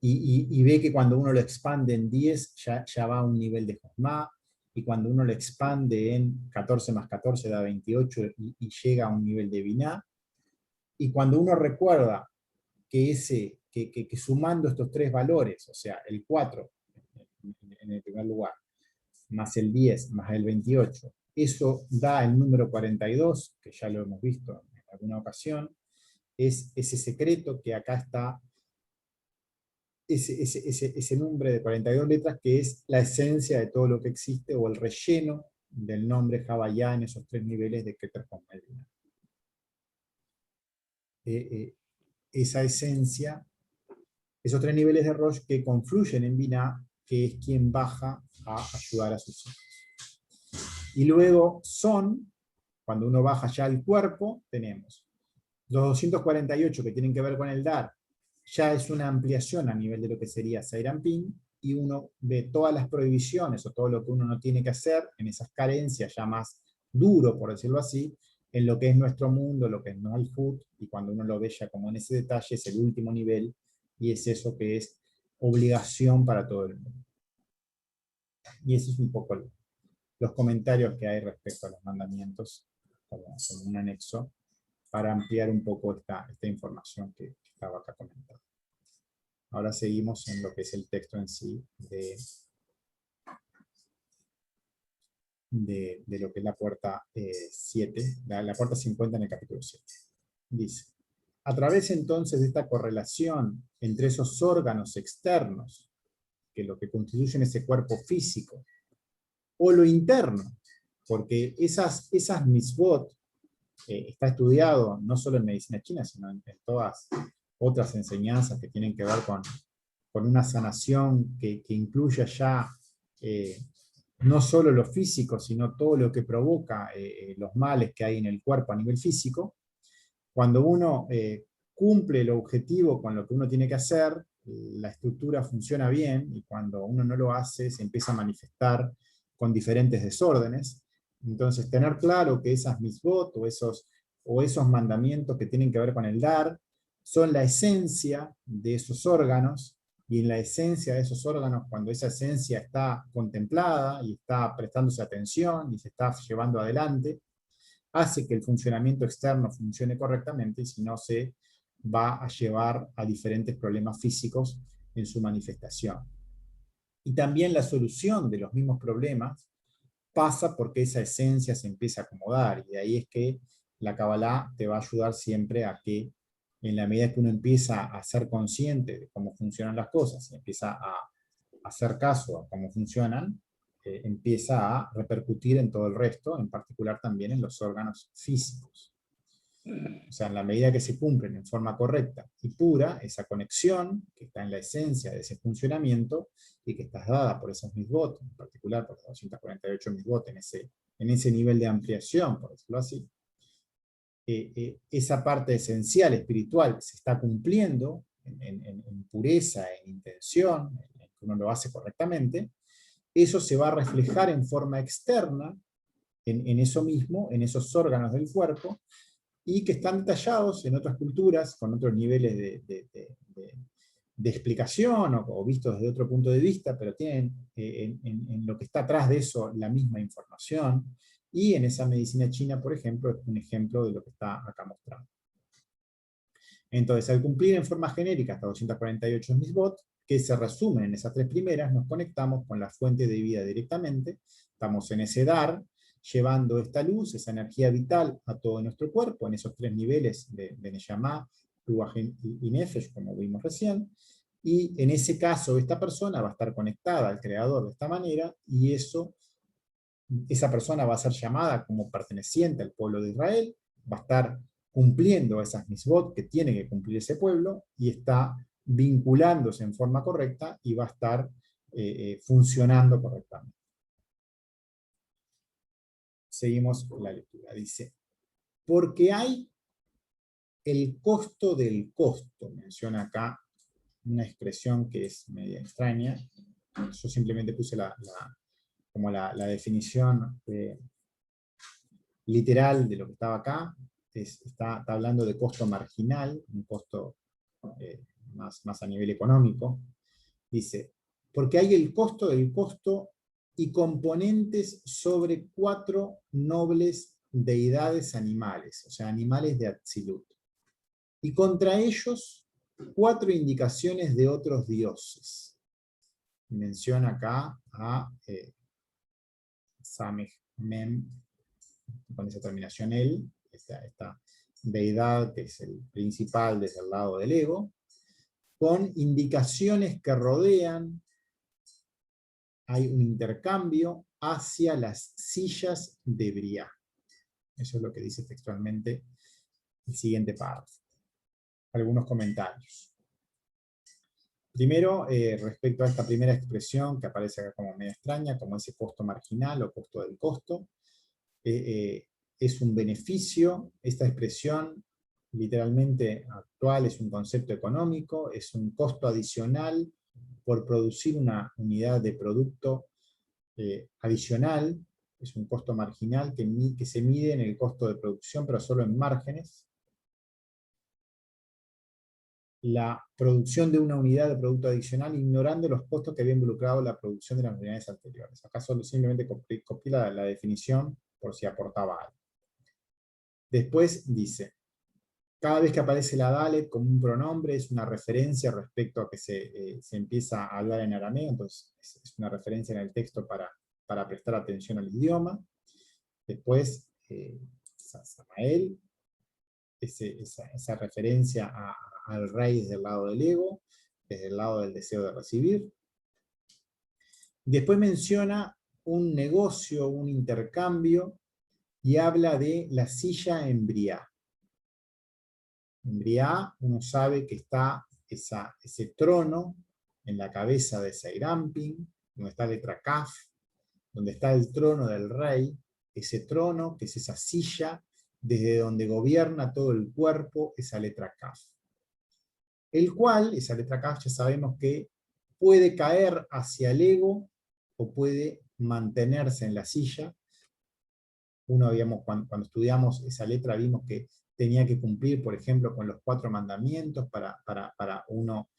y ve que cuando uno lo expande en 10, ya va a un nivel de Josmá, y cuando uno lo expande en 14 más 14 da 28, y llega a un nivel de Biná, y cuando uno recuerda que sumando estos 3 valores, o sea, el 4 en el primer lugar, más el 10, más el 28, eso da el número 42, que ya lo hemos visto en alguna ocasión, es ese secreto que acá está, ese nombre de 42 letras, que es la esencia de todo lo que existe, o el relleno del nombre Javayá en esos 3 niveles de Keter Hosmel. Esa esencia, esos 3 niveles de Rosh que confluyen en Binah, que es quien baja a ayudar a sus hijos. Y luego son, cuando uno baja ya al cuerpo, tenemos los 248 que tienen que ver con el dar, ya es una ampliación a nivel de lo que sería Seirampin, y uno ve todas las prohibiciones o todo lo que uno no tiene que hacer en esas carencias ya más duro, por decirlo así, en lo que es nuestro mundo, lo que es Malhut, y cuando uno lo ve ya como en ese detalle, es el último nivel, y es eso que es obligación para todo el mundo. Y ese es un poco los comentarios que hay respecto a los mandamientos, como un anexo, para ampliar un poco esta información que estaba acá comentando. Ahora seguimos en lo que es el texto en sí de lo que es la puerta 7, la puerta 50 en el capítulo 7. Dice: a través entonces de esta correlación entre esos órganos externos, que lo que constituyen ese cuerpo físico, o lo interno, porque esas mitzvot, está estudiado no solo en medicina china, sino en todas otras enseñanzas que tienen que ver con una sanación que incluya ya no solo lo físico, sino todo lo que provoca los males que hay en el cuerpo a nivel físico. Cuando uno cumple el objetivo con lo que uno tiene que hacer, la estructura funciona bien, y cuando uno no lo hace, se empieza a manifestar con diferentes desórdenes. Entonces, tener claro que esas mitzvot o esos mandamientos que tienen que ver con el dar son la esencia de esos órganos, y en la esencia de esos órganos, cuando esa esencia está contemplada y está prestándose atención y se está llevando adelante, hace que el funcionamiento externo funcione correctamente, y si no, se va a llevar a diferentes problemas físicos en su manifestación. Y también la solución de los mismos problemas pasa porque esa esencia se empieza a acomodar, y de ahí es que la Kabbalah te va a ayudar siempre a que, en la medida que uno empieza a ser consciente de cómo funcionan las cosas, y empieza a hacer caso a cómo funcionan, empieza a repercutir en todo el resto, en particular también en los órganos físicos. O sea, en la medida que se cumplen en forma correcta y pura, esa conexión que está en la esencia de ese funcionamiento, y que está dada por esos mitzvot, en particular por los 248 mitzvot, en ese nivel de ampliación, por decirlo así, esa parte esencial, espiritual, se está cumpliendo en pureza, en intención, en que uno lo hace correctamente, eso se va a reflejar en forma externa, en eso mismo, en esos órganos del cuerpo, y que están detallados en otras culturas, con otros niveles de explicación, o vistos desde otro punto de vista, pero tienen en lo que está atrás de eso la misma información, y en esa medicina china, por ejemplo, es un ejemplo de lo que está acá mostrado. Entonces, al cumplir en forma genérica hasta 248 mitzvot, que se resumen en esas tres primeras, nos conectamos con la fuente de vida directamente, estamos en ese dar, llevando esta luz, esa energía vital a todo nuestro cuerpo, en esos tres niveles de Neshama, Ruach y Nefesh, como vimos recién, y en ese caso esta persona va a estar conectada al Creador de esta manera, y esa persona va a ser llamada como perteneciente al pueblo de Israel, va a estar cumpliendo esas mitzvot que tiene que cumplir ese pueblo, y está vinculándose en forma correcta, y va a estar funcionando correctamente. Seguimos la lectura. Dice, porque hay el costo del costo. Menciona acá una expresión que es media extraña. Yo simplemente puse como la definición literal de lo que estaba acá. Está hablando de costo marginal, un costo más a nivel económico. Dice, porque hay el costo del costo y componentes sobre 4 nobles deidades animales, o sea, animales de Atzilut. Y contra ellos 4 indicaciones de otros dioses. Menciona acá a Sameh Mem, con esa terminación él, esta deidad que es el principal desde el lado del ego, con indicaciones que rodean. Hay un intercambio hacia las sillas de Briá. Eso es lo que dice textualmente el siguiente párrafo. Algunos comentarios. Primero, respecto a esta primera expresión que aparece acá como medio extraña, como ese costo marginal o costo del costo, es un beneficio. Esta expresión literalmente actual es un concepto económico, es un costo adicional por producir una unidad de producto adicional, es un costo marginal que se mide en el costo de producción, pero solo en márgenes. La producción de una unidad de producto adicional ignorando los costos que había involucrado la producción de las unidades anteriores. Acá solo simplemente copié la definición por si aportaba algo. Después dice, cada vez que aparece la Dalet como un pronombre es una referencia respecto a que se empieza a hablar en arameo, entonces es una referencia en el texto para prestar atención al idioma. Después, Samael, esa referencia al rey desde el lado del ego, desde el lado del deseo de recibir. Después menciona un negocio, un intercambio, y habla de la silla en Briá. En Briá uno sabe que está ese trono en la cabeza de Seirampin, donde está la letra Kaf, donde está el trono del rey, ese trono que es esa silla desde donde gobierna todo el cuerpo, esa letra Kaf. El cual, esa letra Kaf ya sabemos que puede caer hacia el ego o puede mantenerse en la silla. Cuando estudiamos esa letra vimos que tenía que cumplir, por ejemplo, con los 4 mandamientos para uno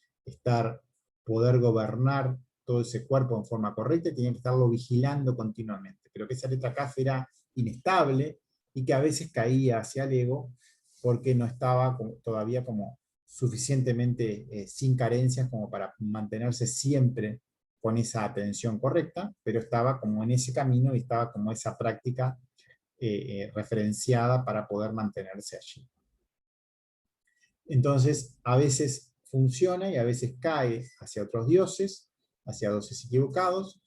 poder gobernar todo ese cuerpo en forma correcta, y tenía que estarlo vigilando continuamente. Pero que esa letra Kaf era inestable y que a veces caía hacia el ego porque no estaba todavía como suficientemente sin carencias como para mantenerse siempre con esa atención correcta, pero estaba como en ese camino y estaba como esa práctica referenciada para poder mantenerse allí. Entonces, a veces funciona y a veces cae hacia otros dioses, hacia dioses equivocados.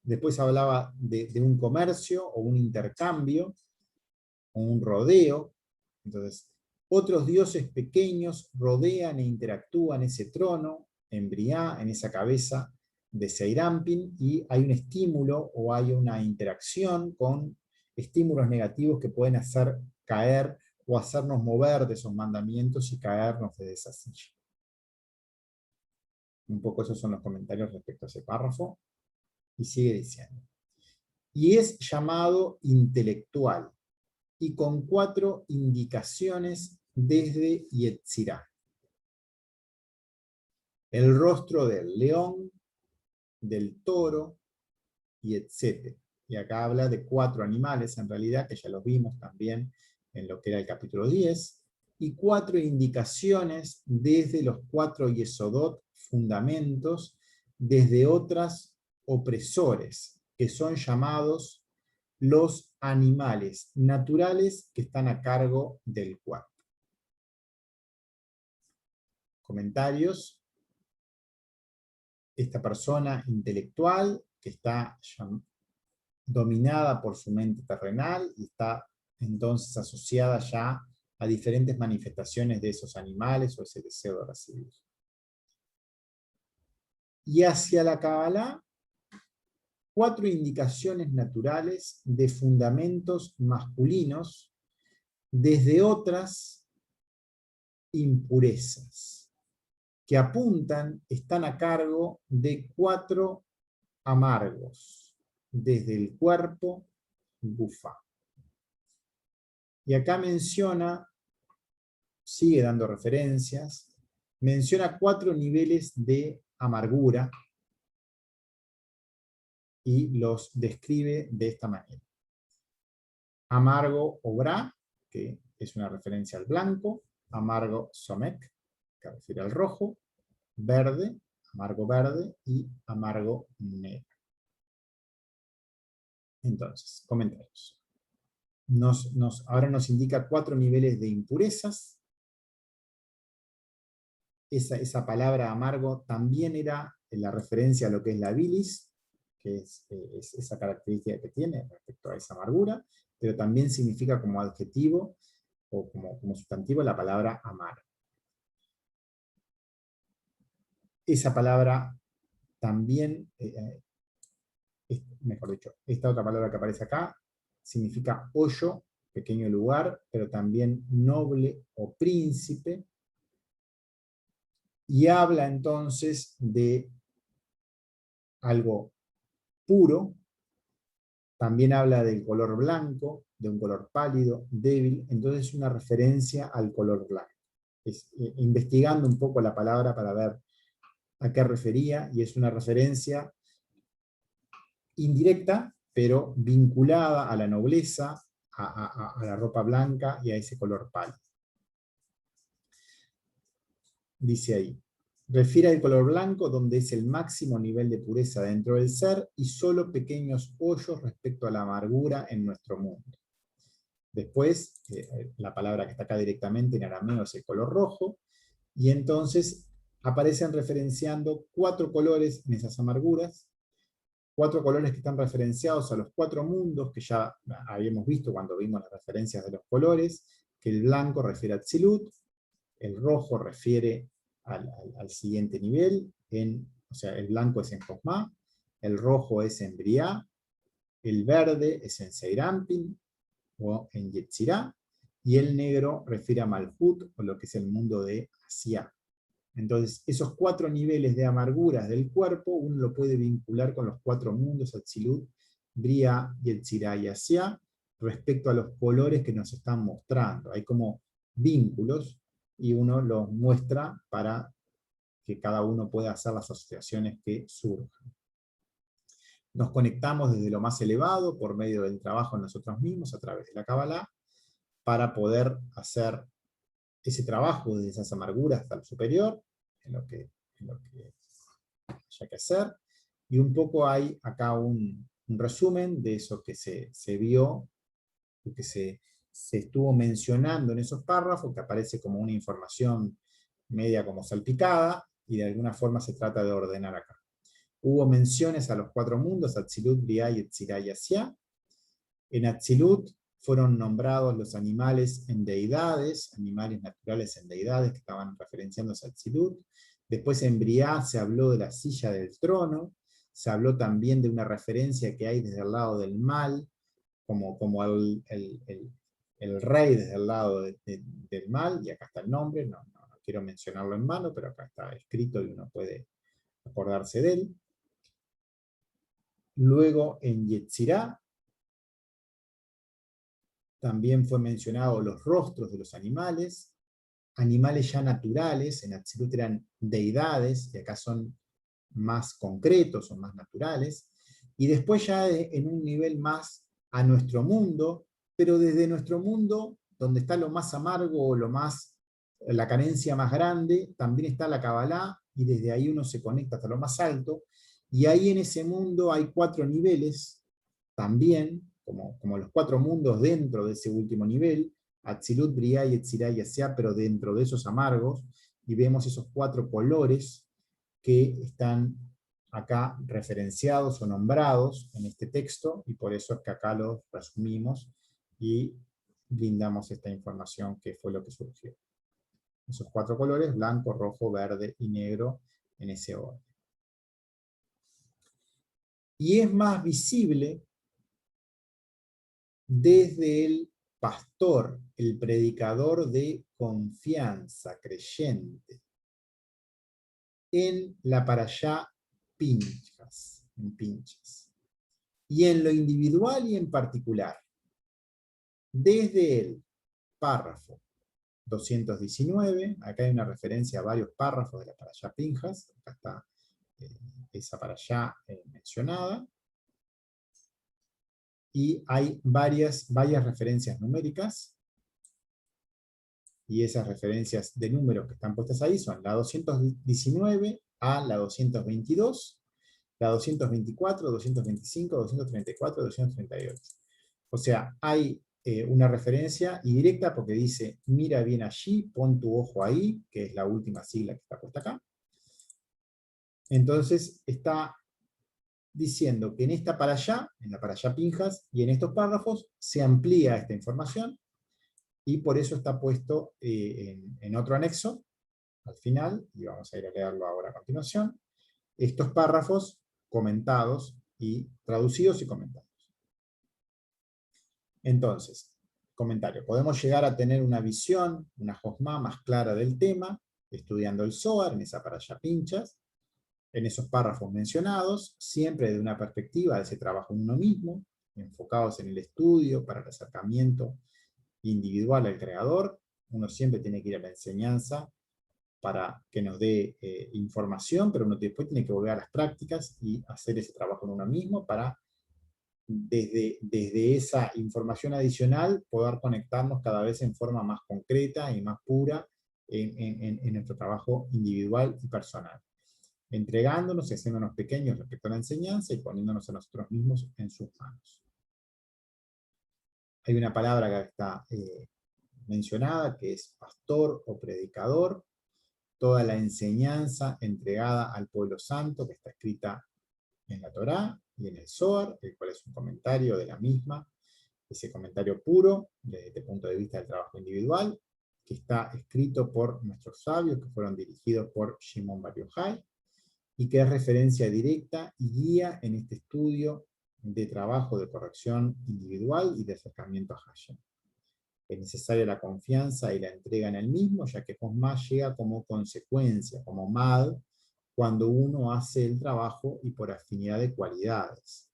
Después hablaba de un comercio o un intercambio, o un rodeo. Entonces, otros dioses pequeños rodean e interactúan ese trono, en Briá, en esa cabeza de Seirampin, y hay un estímulo o hay una interacción con estímulos negativos que pueden hacer caer o hacernos mover de esos mandamientos y caernos de esa silla. Un poco esos son los comentarios respecto a ese párrafo. Y sigue diciendo. Y es llamado intelectual, y con 4 indicaciones desde Yetzirah. El rostro del león, del toro, y etc. Y acá habla de 4 animales, en realidad, que ya los vimos también en lo que era el capítulo 10, y 4 indicaciones desde los 4 yesodot, fundamentos, desde otras opresores, que son llamados los animales naturales que están a cargo del cuerpo. Comentarios. Esta persona intelectual que está dominada por su mente terrenal y está entonces asociada ya a diferentes manifestaciones de esos animales o ese deseo de recibir. Y hacia la Kabbalah, 4 indicaciones naturales de fundamentos masculinos desde otras impurezas que apuntan, están a cargo de 4 amargos desde el cuerpo Gufá. Y acá menciona, sigue dando referencias, menciona 4 niveles de amargura y los describe de esta manera. Amargo Obra, que es una referencia al blanco, amargo Somek, que refiere al rojo, verde, amargo verde y amargo negro. Entonces, comentarios. Ahora nos indica 4 niveles de impurezas. Esa palabra amargo también era en la referencia a lo que es la bilis, que es esa característica que tiene respecto a esa amargura, pero también significa como adjetivo o como sustantivo la palabra amar. Esa palabra también, mejor dicho, esta otra palabra que aparece acá, significa hoyo, pequeño lugar, pero también noble o príncipe, y habla entonces de algo puro, también habla del color blanco, de un color pálido, débil, entonces es una referencia al color blanco. Investigando un poco la palabra para ver a qué refería, y es una referencia indirecta, pero vinculada a la nobleza, a la ropa blanca y a ese color pálido. Dice ahí, refiere al color blanco donde es el máximo nivel de pureza dentro del ser y solo pequeños hoyos respecto a la amargura en nuestro mundo. Después, la palabra que está acá directamente en arameo es el color rojo, y entonces aparecen referenciando 4 colores en esas amarguras, 4 colores que están referenciados a los 4 mundos que ya habíamos visto cuando vimos las referencias de los colores, que el blanco refiere a Tzilut, el rojo refiere al siguiente nivel, o sea, el blanco es en Josmá, el rojo es en Briá, el verde es en Seirampin o en Yetzirah, y el negro refiere a Malhut, o lo que es el mundo de Asiá. Entonces, esos 4 niveles de amarguras del cuerpo, uno lo puede vincular con los 4 mundos, Atzilut, Briá, Yetzirah y Asiá, respecto a los colores que nos están mostrando. Hay como vínculos, y uno los muestra para que cada uno pueda hacer las asociaciones que surjan. Nos conectamos desde lo más elevado, por medio del trabajo en nosotros mismos, a través de la Kabbalah, para poder hacer ese trabajo desde esas amarguras hasta el superior, en lo que haya que hacer, y un poco hay acá un resumen de eso que se vio, que se estuvo mencionando en esos párrafos, que aparece como una información media como salpicada, y de alguna forma se trata de ordenar acá. Hubo menciones a los 4 mundos, Atzilut, Briá, Yetzirah y Asiá. En Atzilut fueron nombrados los animales en deidades, animales naturales en deidades, que estaban referenciándose a Atzilut. Después en Briá se habló de la silla del trono, se habló también de una referencia que hay desde el lado del mal, como el el rey desde el lado del mal, y acá está el nombre, no quiero mencionarlo en mano, pero acá está escrito y uno puede acordarse de él. Luego en Yetzirah también fue mencionado los rostros de los animales ya naturales, en Atzilut eran deidades, y acá son más concretos, son más naturales, y después ya en un nivel más a nuestro mundo, pero desde nuestro mundo, donde está lo más amargo, la carencia más grande, también está la Kabbalah, y desde ahí uno se conecta hasta lo más alto, y ahí en ese mundo hay 4 niveles, también, como los 4 mundos dentro de ese último nivel, Atzilut, Briah, Yetzirah y Asiá, pero dentro de esos amargos, y vemos esos 4 colores que están acá referenciados o nombrados en este texto, y por eso es que acá los resumimos y brindamos esta información que fue lo que surgió. Esos 4 colores, blanco, rojo, verde y negro, en ese orden. Y es más visible desde el pastor, el predicador de confianza, creyente, en la parashá Pinchas, y en lo individual y en particular, desde el párrafo 219, acá hay una referencia a varios párrafos de la parashá Pinchas, acá está esa parashá mencionada, y hay varias referencias numéricas, y esas referencias de números que están puestas ahí son la 219 a la 222, la 224, 225, 234, 238. O sea, hay una referencia indirecta porque dice, mira bien allí, pon tu ojo ahí, que es la última sigla que está puesta acá. Entonces está diciendo que en esta parashá, en la parashá Pinchas, y en estos párrafos, se amplía esta información, y por eso está puesto en otro anexo, al final, y vamos a ir a leerlo ahora a continuación, estos párrafos comentados y traducidos y comentados. Entonces, comentario, podemos llegar a tener una visión, una josma más clara del tema, estudiando el Zohar, en esa parashá Pinchas, en esos párrafos mencionados, siempre de una perspectiva de ese trabajo en uno mismo, enfocados en el estudio para el acercamiento individual al creador. Uno siempre tiene que ir a la enseñanza para que nos dé información, pero uno después tiene que volver a las prácticas y hacer ese trabajo en uno mismo para, desde esa información adicional, poder conectarnos cada vez en forma más concreta y más pura en nuestro trabajo individual y personal, entregándonos y haciéndonos pequeños respecto a la enseñanza y poniéndonos a nosotros mismos en sus manos. Hay una palabra que está mencionada, que es pastor o predicador, toda la enseñanza entregada al pueblo santo, que está escrita en la Torá y en el Zohar, el cual es un comentario de la misma, ese comentario puro, desde el punto de vista del trabajo individual, que está escrito por nuestros sabios, que fueron dirigidos por Shimon Bar Yochai, y que es referencia directa y guía en este estudio de trabajo de corrección individual y de acercamiento a Hashem. Es necesaria la confianza y la entrega en el mismo, ya que Josma llega como consecuencia, como Mad, cuando uno hace el trabajo y por afinidad de cualidades.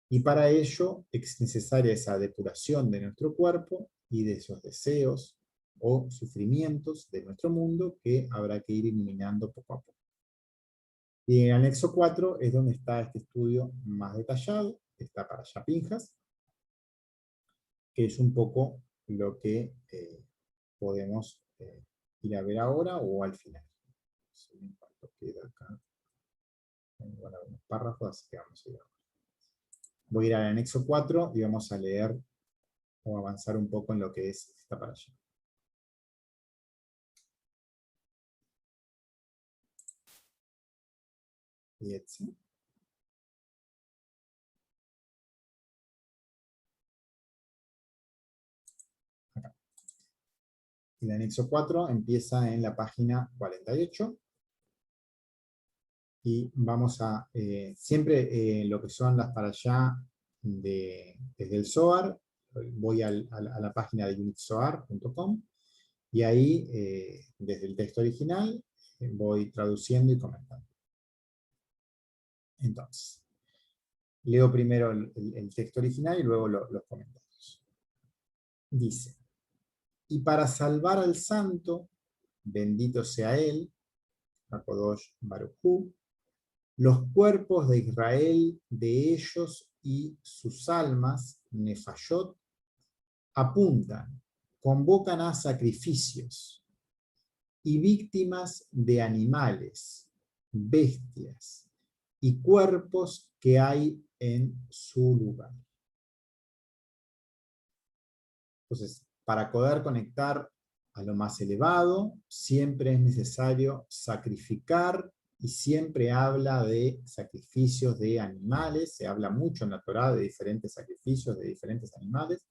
Y para ello es necesaria esa depuración de nuestro cuerpo y de esos deseos o sufrimientos de nuestro mundo que habrá que ir eliminando poco a poco. Y en el anexo 4 es donde está este estudio más detallado, está para Pinchas, que es un poco lo que podemos ir a ver ahora o al final. No sé cuánto queda acá. Tengo algunos párrafos, así que vamos a ir ahora. Voy a ir al anexo 4 y vamos a leer o avanzar un poco en lo que es esta parashá. Yetzi. Acá. El anexo 4 empieza en la página 48. Y vamos a, siempre lo que son las parashá desde el Zohar, voy a la página de unitsoar.com y ahí, desde el texto original, voy traduciendo y comentando. Entonces, leo primero el texto original y luego los comentarios. Dice: y para salvar al santo, bendito sea él, HaKadosh Baruj Hu, los cuerpos de Israel, de ellos y sus almas, Nefayot, apuntan, convocan a sacrificios y víctimas de animales, bestias y cuerpos que hay en su lugar. Entonces, para poder conectar a lo más elevado, siempre es necesario sacrificar, y siempre habla de sacrificios de animales, se habla mucho en la Torá de diferentes sacrificios de diferentes animales,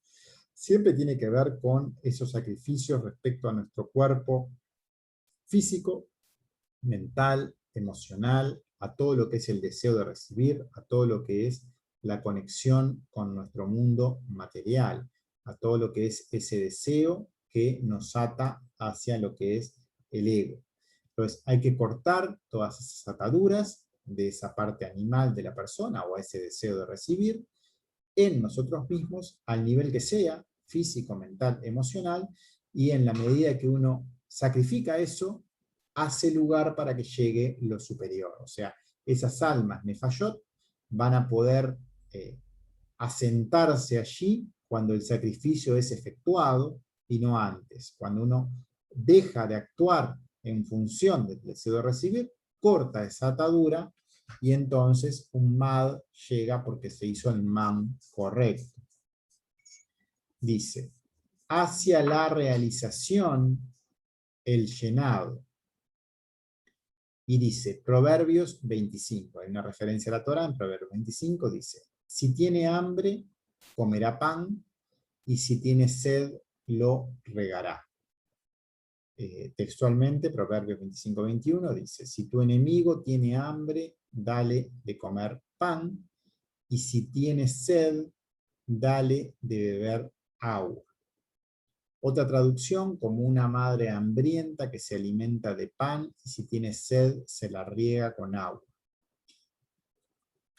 siempre tiene que ver con esos sacrificios respecto a nuestro cuerpo físico, mental, emocional, a todo lo que es el deseo de recibir, a todo lo que es la conexión con nuestro mundo material, a todo lo que es ese deseo que nos ata hacia lo que es el ego. Entonces hay que cortar todas esas ataduras de esa parte animal de la persona o a ese deseo de recibir en nosotros mismos, al nivel que sea, físico, mental, emocional, y en la medida que uno sacrifica eso, hace lugar para que llegue lo superior. O sea, esas almas nefayot van a poder asentarse allí cuando el sacrificio es efectuado y no antes. Cuando uno deja de actuar en función del deseo de recibir, corta esa atadura y entonces un mad llega porque se hizo el man correcto. Dice, hacia la realización, el llenado. Y dice, Proverbios 25, hay una referencia a la Torá en Proverbios 25, dice, si tiene hambre, comerá pan, y si tiene sed, lo regará. Textualmente, Proverbios 25, 21 dice, si tu enemigo tiene hambre, dale de comer pan, y si tiene sed, dale de beber agua. Otra traducción, como una madre hambrienta que se alimenta de pan, y si tiene sed, se la riega con agua.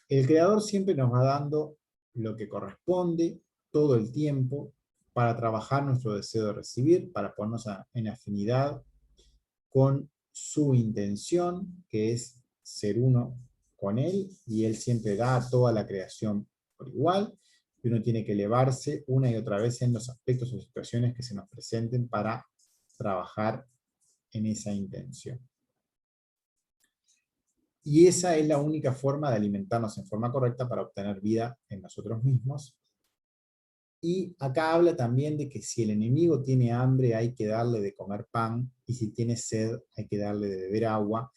El Creador siempre nos va dando lo que corresponde todo el tiempo para trabajar nuestro deseo de recibir, para ponernos en afinidad con su intención, que es ser uno con Él, y Él siempre da a toda la creación por igual, y uno tiene que elevarse una y otra vez en los aspectos o situaciones que se nos presenten para trabajar en esa intención. Y esa es la única forma de alimentarnos en forma correcta para obtener vida en nosotros mismos. Y acá habla también de que si el enemigo tiene hambre hay que darle de comer pan, y si tiene sed hay que darle de beber agua,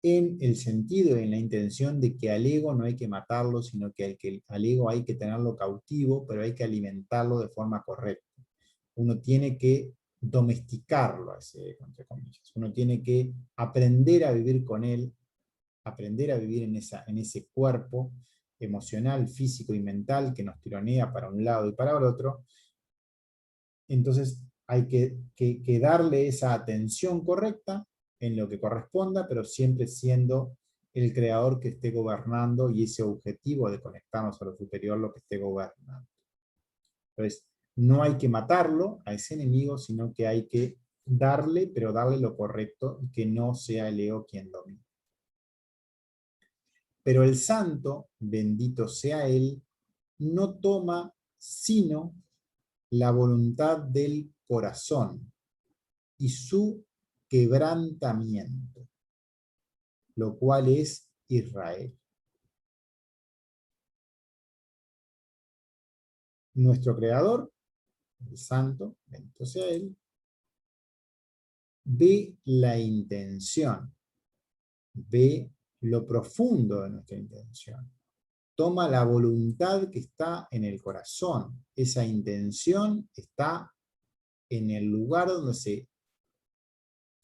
en el sentido y en la intención de que al ego no hay que matarlo, sino que al ego hay que tenerlo cautivo, pero hay que alimentarlo de forma correcta. Uno tiene que domesticarlo, a ese ego, entre comillas. Uno tiene que aprender a vivir con él, aprender a vivir en ese cuerpo emocional, físico y mental que nos tironea para un lado y para el otro. Entonces hay que darle esa atención correcta en lo que corresponda, pero siempre siendo el creador que esté gobernando y ese objetivo de conectarnos a lo superior lo que esté gobernando. Entonces, no hay que matarlo a ese enemigo, sino que hay que darle, pero darle lo correcto y que no sea el ego quien domine. Pero el santo, bendito sea él, no toma sino la voluntad del corazón y su quebrantamiento, lo cual es Israel. Nuestro Creador, el Santo, bendito sea él, ve la intención, ve lo profundo de nuestra intención. Toma la voluntad que está en el corazón. Esa intención está en el lugar donde se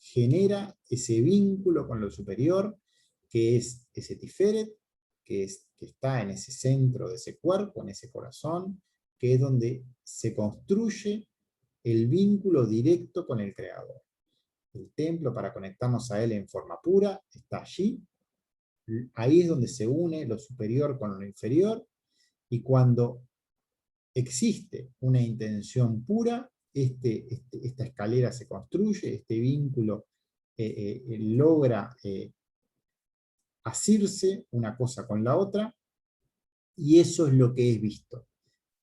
genera ese vínculo con lo superior, que es ese Tiferet, que está en ese centro de ese cuerpo, en ese corazón, que es donde se construye el vínculo directo con el Creador. El templo, para conectarnos a Él en forma pura, está allí. Ahí es donde se une lo superior con lo inferior, y cuando existe una intención pura, esta escalera se construye, este vínculo logra asirse una cosa con la otra, y eso es lo que es visto.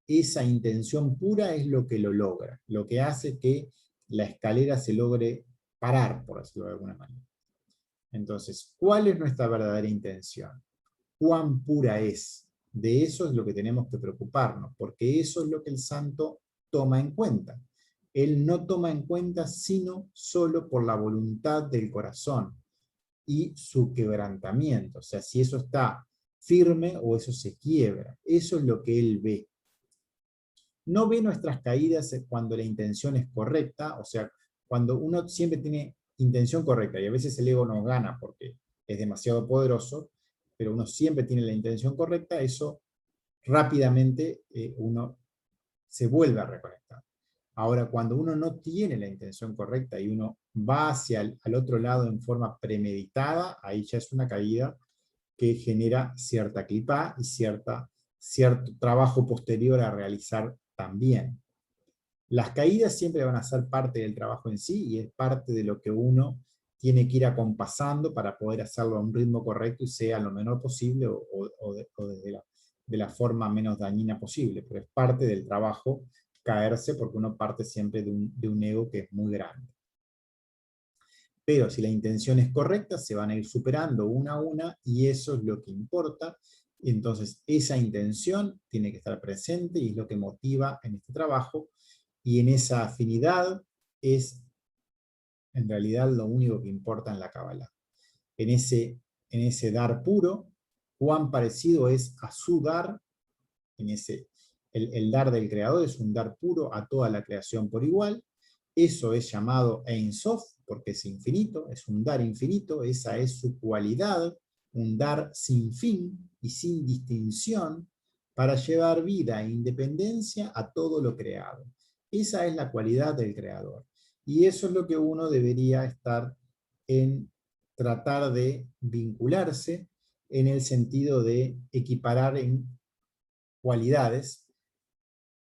Esa intención pura es lo que lo logra, lo que hace que la escalera se logre parar, por decirlo de alguna manera. Entonces, ¿cuál es nuestra verdadera intención? ¿Cuán pura es? De eso es lo que tenemos que preocuparnos, porque eso es lo que el santo toma en cuenta. Él no toma en cuenta sino solo por la voluntad del corazón y su quebrantamiento, o sea, si eso está firme o eso se quiebra. Eso es lo que él ve. No ve nuestras caídas cuando la intención es correcta, o sea, cuando uno siempre tiene intención correcta, y a veces el ego nos gana porque es demasiado poderoso, pero uno siempre tiene la intención correcta, eso rápidamente uno se vuelve a reconectar. Ahora, cuando uno no tiene la intención correcta y uno va hacia al otro lado en forma premeditada, ahí ya es una caída que genera cierta clipá y cierto trabajo posterior a realizar también. Las caídas siempre van a ser parte del trabajo en sí, y es parte de lo que uno tiene que ir acompasando para poder hacerlo a un ritmo correcto y sea lo menor posible o de la forma menos dañina posible, pero es parte del trabajo caerse, porque uno parte siempre de un ego que es muy grande. Pero si la intención es correcta, se van a ir superando una a una, y eso es lo que importa. Entonces, esa intención tiene que estar presente, y es lo que motiva en este trabajo, y en esa afinidad es en realidad lo único que importa en la Kabbalah. En ese dar puro, cuán parecido es a su dar, el dar del Creador es un dar puro a toda la creación por igual. Eso es llamado Ein Sof, porque es infinito, es un dar infinito, esa es su cualidad, un dar sin fin y sin distinción, para llevar vida e independencia a todo lo creado. Esa es la cualidad del Creador. Y eso es lo que uno debería estar en tratar de vincularse, en el sentido de equiparar en cualidades,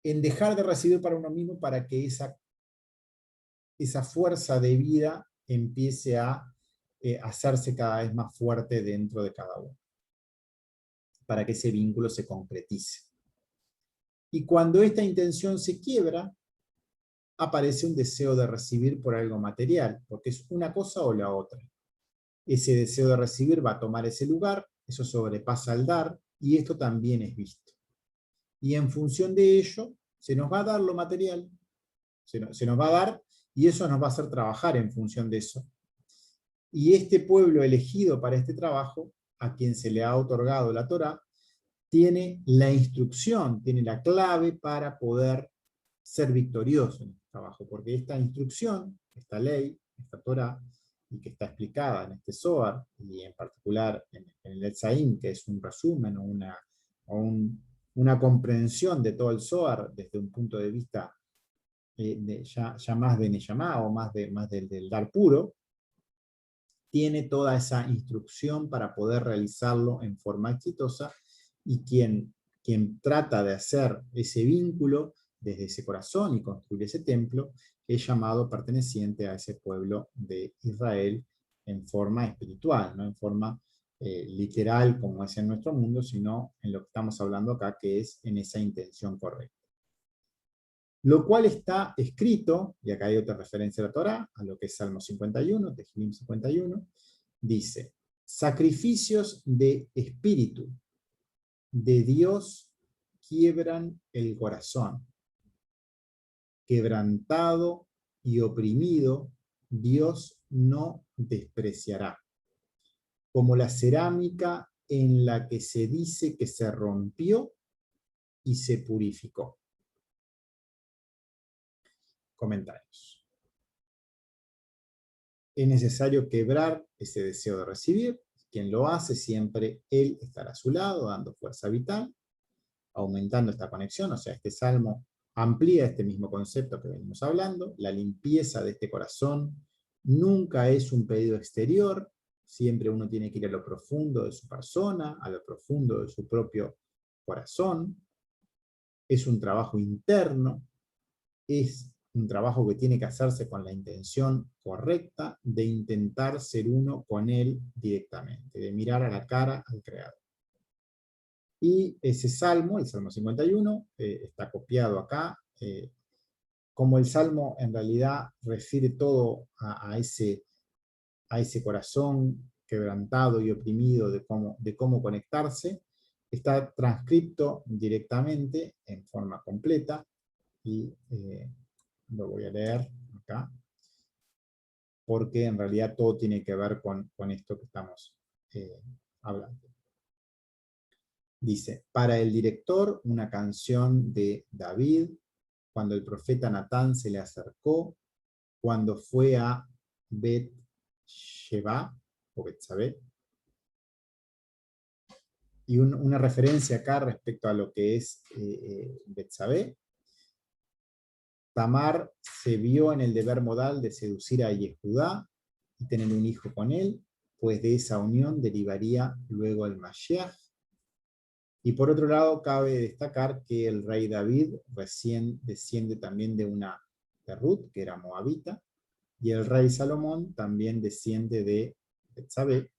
en dejar de recibir para uno mismo, para que esa fuerza de vida empiece a hacerse cada vez más fuerte dentro de cada uno, para que ese vínculo se concretice. Y cuando esta intención se quiebra, aparece un deseo de recibir por algo material, porque es una cosa o la otra. Ese deseo de recibir va a tomar ese lugar, eso sobrepasa al dar, y esto también es visto. Y en función de ello, se nos va a dar lo material, se nos va a dar, y eso nos va a hacer trabajar en función de eso. Y este pueblo elegido para este trabajo, a quien se le ha otorgado la Torá, tiene la instrucción, tiene la clave para poder ser victorioso en este trabajo, porque esta instrucción, esta ley, esta Torá, y que está explicada en este Zohar, y en particular en el Etzaim, que es un resumen o una comprensión de todo el Zohar desde un punto de vista ya más de Neyamá, o más del dar puro, tiene toda esa instrucción para poder realizarlo en forma exitosa, y quien trata de hacer ese vínculo desde ese corazón y construir ese templo, es llamado perteneciente a ese pueblo de Israel en forma espiritual, no en forma literal como es en nuestro mundo, sino en lo que estamos hablando acá, que es en esa intención correcta. Lo cual está escrito, y acá hay otra referencia a la Torá, a lo que es Salmo 51, Tehilim 51, dice: sacrificios de espíritu de Dios quiebran el corazón. Quebrantado y oprimido, Dios no despreciará. Como la cerámica en la que se dice que se rompió y se purificó. Comentarios. Es necesario quebrar ese deseo de recibir. Quien lo hace, siempre él estará a su lado, dando fuerza vital. aumentando esta conexión. O sea, este salmo amplía este mismo concepto que venimos hablando. La limpieza de este corazón nunca es un pedido exterior, siempre uno tiene que ir a lo profundo de su persona, a lo profundo de su propio corazón. Es un trabajo interno, es un trabajo que tiene que hacerse con la intención correcta de intentar ser uno con él directamente, de mirar a la cara al Creador. Y ese salmo, el Salmo 51, está copiado acá, como el salmo en realidad refiere todo a ese corazón quebrantado y oprimido de cómo conectarse, está transcripto directamente en forma completa, y lo voy a leer acá, porque en realidad todo tiene que ver con esto que estamos hablando. Dice, para el director, una canción de David, cuando el profeta Natán se le acercó, cuando fue a Bet-Sheba, o Bet-Sabé, y una referencia acá respecto a lo que es Bet-Sabé. Tamar se vio en el deber modal de seducir a Yehudá y tener un hijo con él, pues de esa unión derivaría luego el Mashiach. Y por otro lado, cabe destacar que el rey David recién desciende también de Ruth, que era moabita, y el rey Salomón también desciende de Betsabé,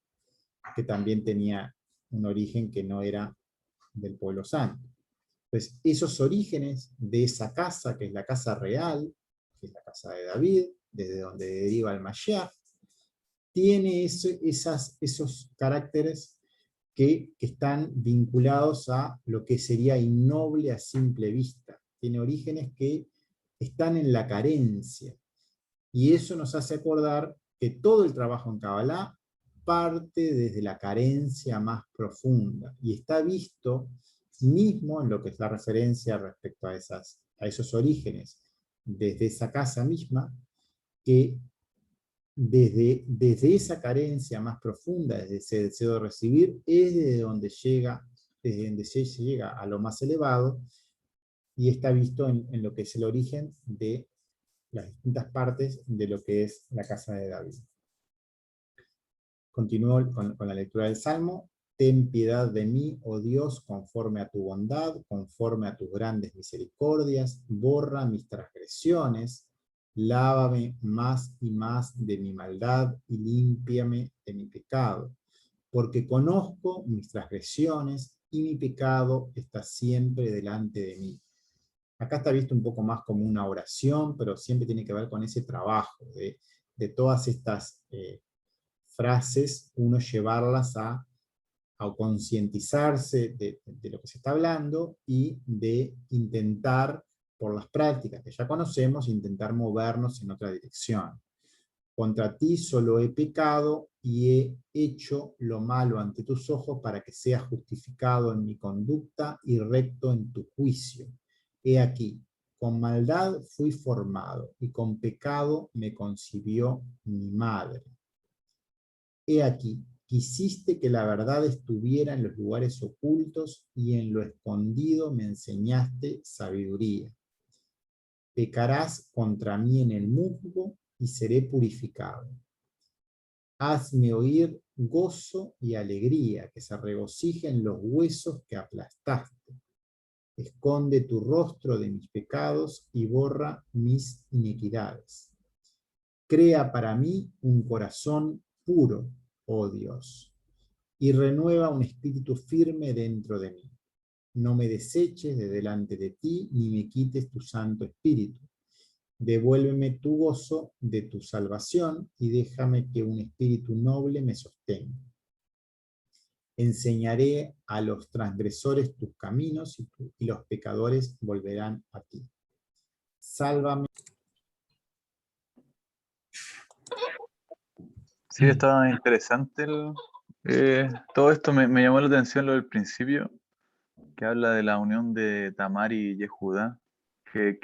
que también tenía un origen que no era del pueblo santo. Pues esos orígenes de esa casa, que es la casa real, que es la casa de David, desde donde deriva el Mashiach, tiene esos caracteres que están vinculados a lo que sería innoble a simple vista. Tiene orígenes que están en la carencia. Y eso nos hace acordar que todo el trabajo en Kabbalah parte desde la carencia más profunda. Y está visto mismo en lo que es la referencia respecto a esos orígenes, desde esa casa misma, que desde esa carencia más profunda, desde ese deseo de recibir, es desde donde se llega a lo más elevado, y está visto en lo que es el origen de las distintas partes de lo que es la casa de David. Continúo con la lectura del Salmo. Ten piedad de mí, oh Dios, conforme a tu bondad, conforme a tus grandes misericordias, borra mis transgresiones, lávame más y más de mi maldad y límpiame de mi pecado, porque conozco mis transgresiones y mi pecado está siempre delante de mí. Acá está visto un poco más como una oración, pero siempre tiene que ver con ese trabajo de todas estas frases, uno llevarlas a concientizarse de lo que se está hablando y de intentar, por las prácticas que ya conocemos, intentar movernos en otra dirección. Contra ti solo he pecado y he hecho lo malo ante tus ojos para que seas justificado en mi conducta y recto en tu juicio. He aquí, con maldad fui formado y con pecado me concibió mi madre. He aquí, quisiste que la verdad estuviera en los lugares ocultos y en lo escondido me enseñaste sabiduría. Pecarás contra mí en el musgo y seré purificado. Hazme oír gozo y alegría, que se regocijen los huesos que aplastaste. Esconde tu rostro de mis pecados y borra mis iniquidades. Crea para mí un corazón puro, oh Dios, y renueva un espíritu firme dentro de mí. No me deseches de delante de ti, ni me quites tu santo espíritu. Devuélveme tu gozo de tu salvación, y déjame que un espíritu noble me sostenga. Enseñaré a los transgresores tus caminos, y los pecadores volverán a ti. Sálvame. Sí, estaba interesante todo esto. Me llamó la atención lo del principio, que habla de la unión de Tamar y Yehudá, que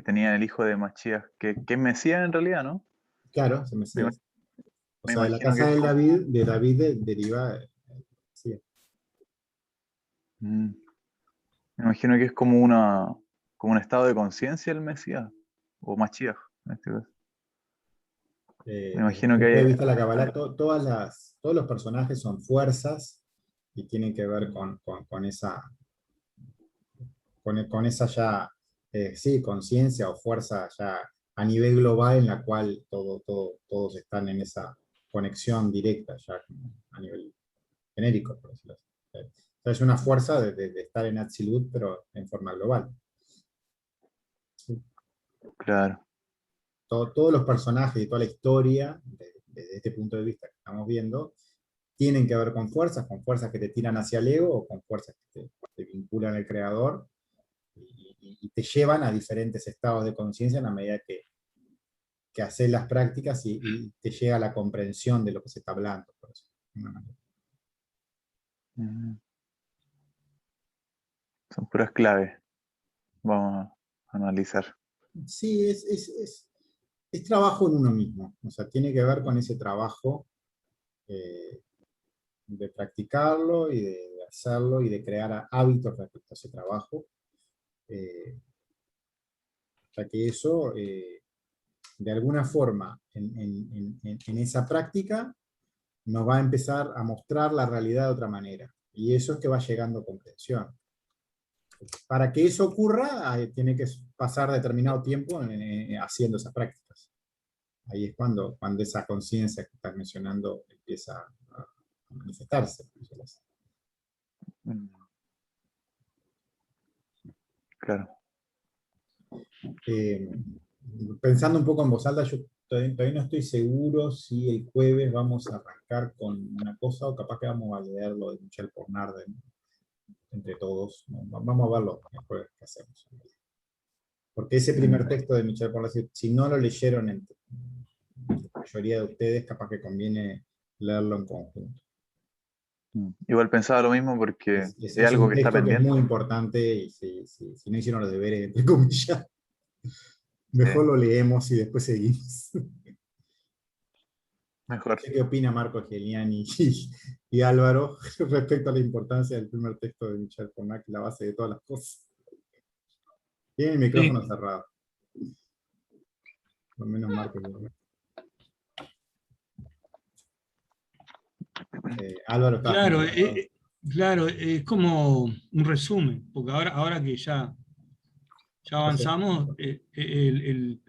tenía el hijo de Mashiach, que es Mesías en realidad, ¿no? Claro, se me Me, sigue. O me sea, de la imagino que casa es de como... David deriva. Sí. Mm. Me imagino que es como un estado de conciencia el Mesías, o Mashiach, en este caso. Me Desde el imagino que punto de hay... vista de la Kabbalah, todos los personajes son fuerzas y tienen que ver con esa ya, sí, conciencia o fuerza ya a nivel global en la cual todos están en esa conexión directa, ya a nivel genérico, por decirlo así. O sea, es una fuerza de estar en Atzilut, pero en forma global. Sí. Claro. Todos los personajes y toda la historia, desde este punto de vista que estamos viendo, tienen que ver con fuerzas que te tiran hacia el ego o con fuerzas que te vinculan al creador y te llevan a diferentes estados de conciencia en la medida que haces las prácticas y te llega la comprensión de lo que se está hablando. Por eso. Son puras claves. Vamos a analizar. Sí, es trabajo en uno mismo. O sea, tiene que ver con ese trabajo de practicarlo y de hacerlo y de crear hábitos respecto a ese trabajo. Ya que eso, de alguna forma, en esa práctica, nos va a empezar a mostrar la realidad de otra manera. Y eso es que va llegando a comprensión. Para que eso ocurra, tiene que pasar determinado tiempo haciendo esas prácticas. Ahí es cuando esa conciencia que estás mencionando empieza a manifestarse. Claro. Pensando un poco en voz alta, yo todavía no estoy seguro si el jueves vamos a arrancar con una cosa o capaz que vamos a leer lo de Michel Pornard entre todos. Vamos a verlo el jueves que hacemos. Porque ese primer texto de Michel Pornard, si no lo leyeron la mayoría de ustedes, capaz que conviene leerlo en conjunto. Igual pensaba lo mismo porque es Es algo un que está texto que es pendiente. muy importante y si no hicieron los deberes, entre comillas, mejor lo leemos y después seguimos. Mejor. No sé qué opina Marco Geliani y Álvaro respecto a la importancia del primer texto de Michel Pornard, que es la base de todas las cosas. Tiene el micrófono cerrado. Por lo menos Marco. Álvaro está. Claro, claro, es como un resumen, porque ahora que ya avanzamos, el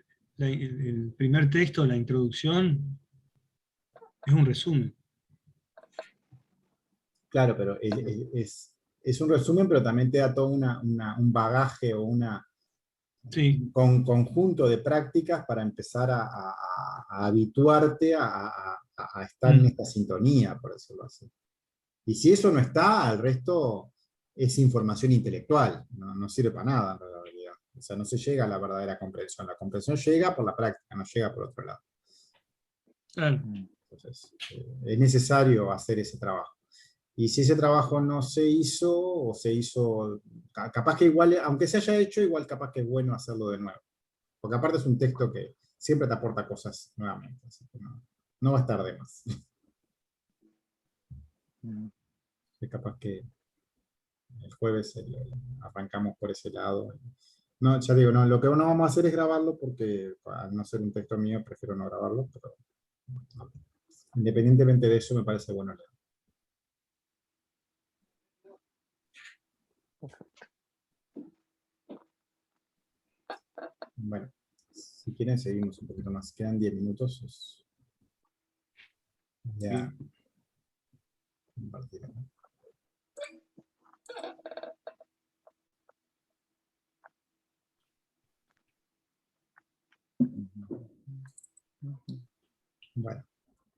primer texto, la introducción, es un resumen. Claro, pero es un resumen, pero también te da todo un bagaje o un conjunto de prácticas para empezar a habituarte a estar en esta sintonía, por decirlo así. Y si eso no está, el resto es información intelectual, no sirve para nada en realidad. O sea, no se llega a la verdadera comprensión. La comprensión llega por la práctica, no llega por otro lado. Claro. Entonces, es necesario hacer ese trabajo. Y si ese trabajo no se hizo, o se hizo, capaz que igual, aunque se haya hecho, igual capaz que es bueno hacerlo de nuevo. Porque aparte es un texto que siempre te aporta cosas nuevamente, así que no va a estar de más. Es capaz que el jueves arrancamos por ese lado. No, ya digo, lo que no vamos a hacer es grabarlo, porque al no ser un texto mío, prefiero no grabarlo, pero independientemente de eso, me parece bueno leerlo. Bueno, si quieren seguimos un poquito más. Quedan 10 minutos. Ya compartiré, ¿no? Bueno,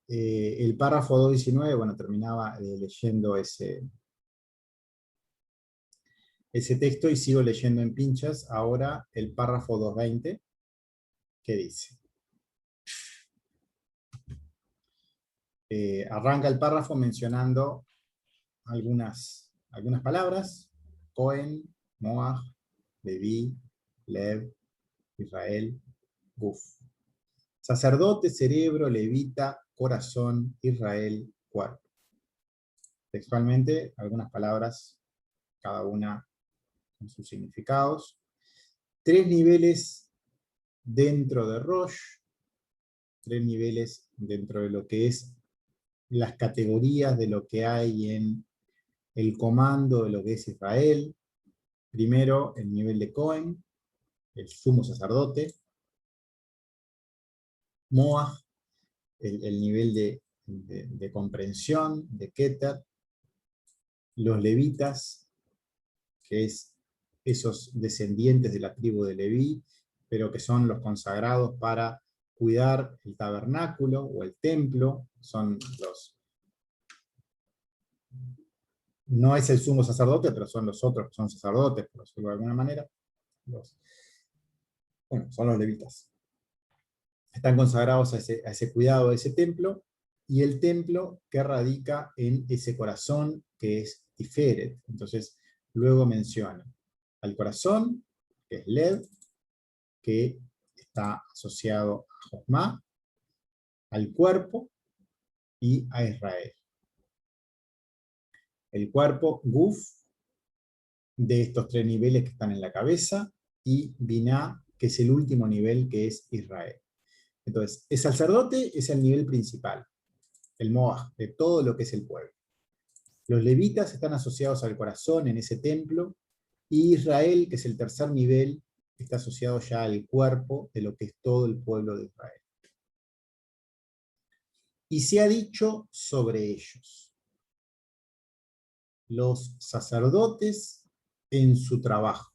el párrafo 219, bueno, terminaba leyendo ese texto y sigo leyendo en pinchas. Ahora el párrafo 220, ¿qué dice? Arranca el párrafo mencionando algunas palabras: Cohen, Moaj, Leví, Lev, Israel, Guf. Sacerdote, cerebro, levita, corazón, Israel, cuerpo. Textualmente, algunas palabras, cada una en sus significados. 3 niveles dentro de Rosh, 3 niveles dentro de lo que es las categorías de lo que hay en el comando de lo que es Israel. Primero, el nivel de Cohen, el sumo sacerdote. Moach, el nivel de comprensión, de Keter. Los levitas, que es esos descendientes de la tribu de Leví, pero que son los consagrados para cuidar el tabernáculo o el templo, son los... No es el sumo sacerdote, pero son los otros que son sacerdotes, por decirlo de alguna manera. Bueno, son los levitas. Están consagrados a ese cuidado de ese templo, y el templo que radica en ese corazón que es Tiferet. Entonces, luego menciona al corazón, que es Lev, que está asociado a Josma, al cuerpo y a Israel. El cuerpo, Guf, de estos 3 niveles que están en la cabeza, y Binah, que es el último nivel, que es Israel. Entonces, el sacerdote es el nivel principal, el Moach, de todo lo que es el pueblo. Los levitas están asociados al corazón en ese templo, y Israel, que es el tercer nivel, está asociado ya al cuerpo de lo que es todo el pueblo de Israel. Y se ha dicho sobre ellos: los sacerdotes en su trabajo,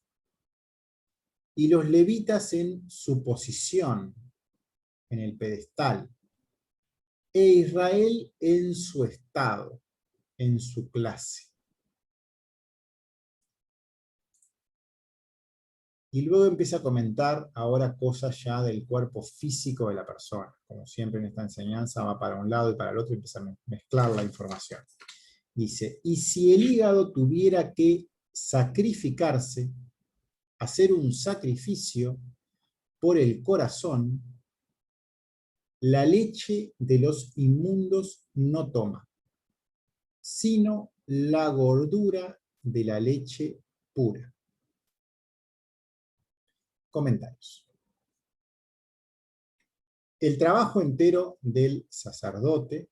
y los levitas en su posición, en el pedestal, e Israel en su estado, en su clase. Y luego empieza a comentar ahora cosas ya del cuerpo físico de la persona. Como siempre en esta enseñanza va para un lado y para el otro y empieza a mezclar la información. Dice, y si el hígado tuviera que sacrificarse, hacer un sacrificio por el corazón, la leche de los inmundos no toma, sino la gordura de la leche pura. Comentarios. El trabajo entero del sacerdote,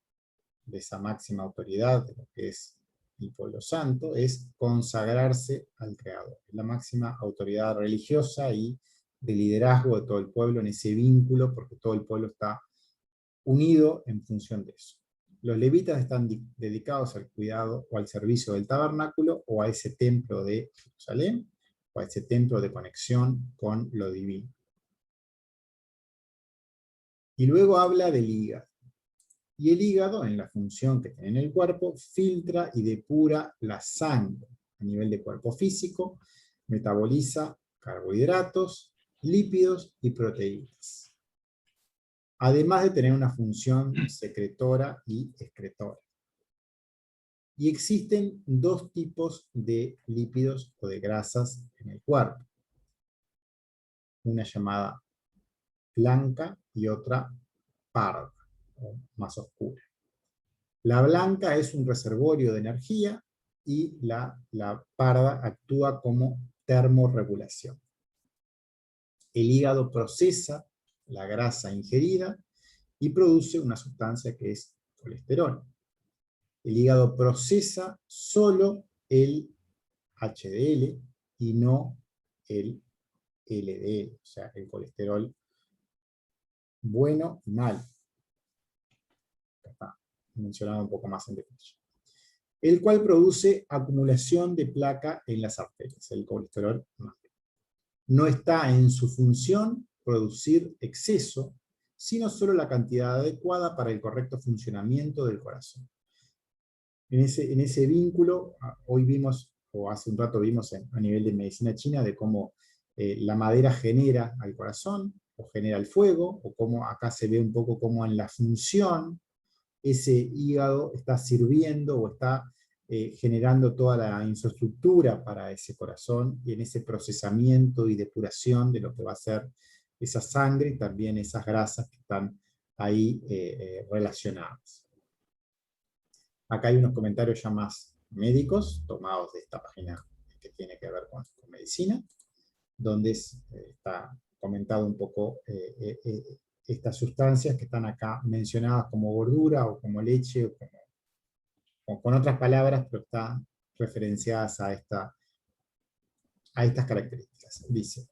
de esa máxima autoridad de lo que es el pueblo santo, es consagrarse al Creador. Es la máxima autoridad religiosa y de liderazgo de todo el pueblo en ese vínculo, porque todo el pueblo está unido en función de eso. Los levitas están dedicados al cuidado o al servicio del tabernáculo o a ese templo de Jerusalén, o a ese templo de conexión con lo divino. Y luego habla del hígado. Y el hígado, en la función que tiene en el cuerpo, filtra y depura la sangre a nivel de cuerpo físico, metaboliza carbohidratos, lípidos y proteínas. Además de tener una función secretora y excretora. Y existen 2 tipos de lípidos o de grasas en el cuerpo. Una llamada blanca y otra parda, o más oscura. La blanca es un reservorio de energía y la parda actúa como termorregulación. El hígado procesa la grasa ingerida y produce una sustancia que es colesterol. El hígado procesa solo el HDL y no el LDL, o sea, el colesterol bueno y malo. Está mencionado un poco más en detalle. El cual produce acumulación de placa en las arterias, el colesterol malo. No está en su función producir exceso, sino solo la cantidad adecuada para el correcto funcionamiento del corazón. En ese vínculo, hoy vimos, o hace un rato vimos a nivel de medicina china, de cómo la madera genera al corazón, o genera el fuego, o cómo acá se ve un poco cómo en la función ese hígado está sirviendo o está generando toda la infraestructura para ese corazón, y en ese procesamiento y depuración de lo que va a ser esa sangre y también esas grasas que están ahí relacionadas. Acá hay unos comentarios ya más médicos, tomados de esta página que tiene que ver con medicina, donde está comentado un poco estas sustancias que están acá mencionadas como gordura o como leche, o con otras palabras, pero están referenciadas a estas características. Dice,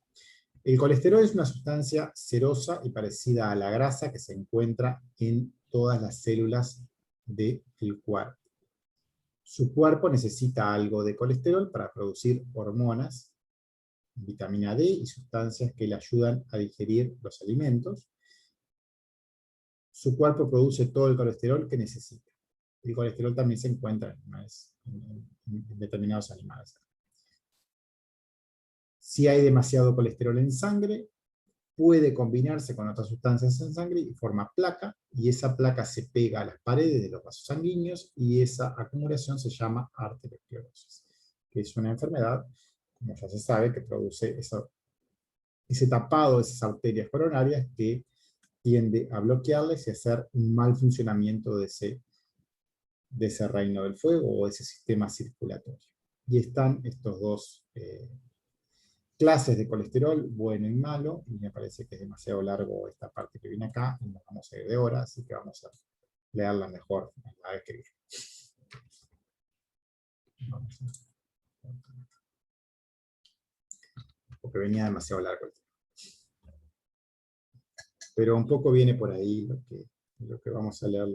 el colesterol es una sustancia serosa y parecida a la grasa que se encuentra en todas las células del cuerpo. Su cuerpo necesita algo de colesterol para producir hormonas, vitamina D y sustancias que le ayudan a digerir los alimentos. Su cuerpo produce todo el colesterol que necesita. El colesterol también se encuentra en determinados animales. Si hay demasiado colesterol en sangre, puede combinarse con otras sustancias en sangre y forma placa, y esa placa se pega a las paredes de los vasos sanguíneos, y esa acumulación se llama arteriosclerosis, que es una enfermedad, como ya se sabe, que produce ese tapado de esas arterias coronarias que tiende a bloquearles y a hacer un mal funcionamiento de ese reino del fuego o ese sistema circulatorio. Y están estos dos clases de colesterol, bueno y malo, y me parece que es demasiado largo esta parte que viene acá, y nos vamos a ir de hora, así que vamos a leerla mejor a la vez que viene. Porque venía demasiado largo el tema. Pero un poco viene por ahí lo que vamos a leer.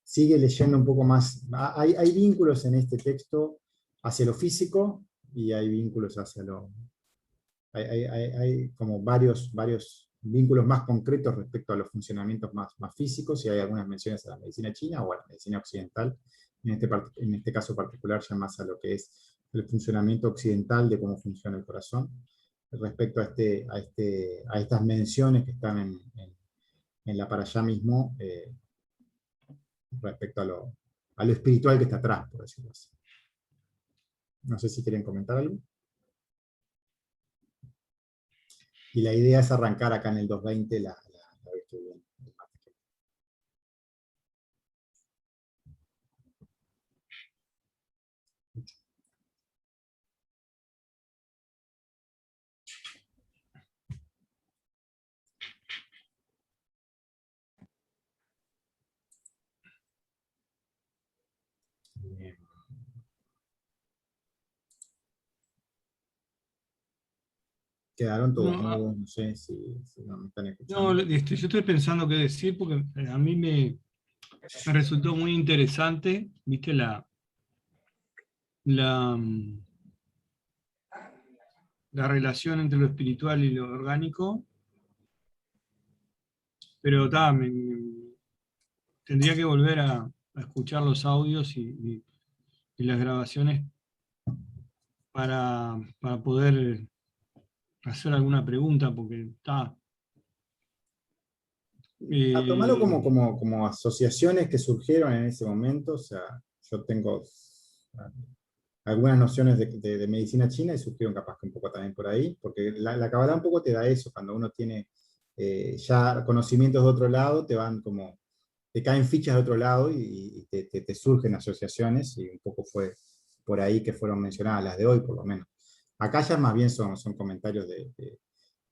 Sigue leyendo un poco más. Hay vínculos en este texto hacia lo físico, y hay vínculos hacia lo... Hay como varios vínculos más concretos respecto a los funcionamientos más físicos, y hay algunas menciones a la medicina china o a la medicina occidental, en este caso particular ya más a lo que es el funcionamiento occidental de cómo funciona el corazón, respecto a estas menciones que están en la parashá mismo, respecto a lo espiritual que está atrás, por decirlo así. No sé si quieren comentar algo. Y la idea es arrancar acá en el 220 la vez que viene. Bien. Quedaron todos mudos, no sé si no me están escuchando. No, yo estoy pensando qué decir, porque a mí me resultó muy interesante, viste, la relación entre lo espiritual y lo orgánico, pero tendría que volver a escuchar los audios y las grabaciones para poder hacer alguna pregunta, porque está... Tomalo como asociaciones que surgieron en ese momento. O sea, yo tengo algunas nociones de medicina china y surgieron capaz que un poco también por ahí, porque la Kabbalah un poco te da eso, cuando uno tiene ya conocimientos de otro lado, te caen fichas de otro lado y te surgen asociaciones, y un poco fue por ahí que fueron mencionadas las de hoy, por lo menos. Acá ya más bien son comentarios que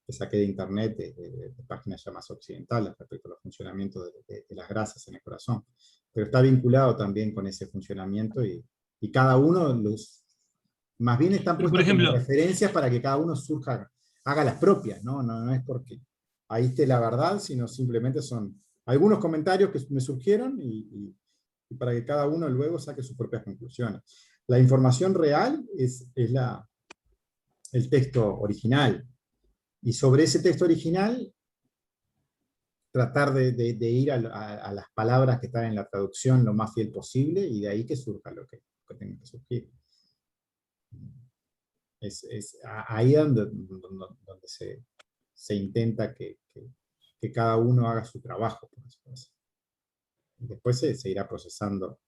saqué de internet, de páginas ya más occidentales respecto a los funcionamientos de las grasas en el corazón. Pero está vinculado también con ese funcionamiento, y cada uno más bien están puestos como referencias para que cada uno haga las propias, ¿no? No es porque ahí esté la verdad, sino simplemente son algunos comentarios que me surgieron, y para que cada uno luego saque sus propias conclusiones. La información real es el texto original, y sobre ese texto original tratar de ir a las palabras que están en la traducción lo más fiel posible, y de ahí que surja lo que tenga que surgir. Es ahí donde se intenta que cada uno haga su trabajo, por decirlo así. Después se irá procesando.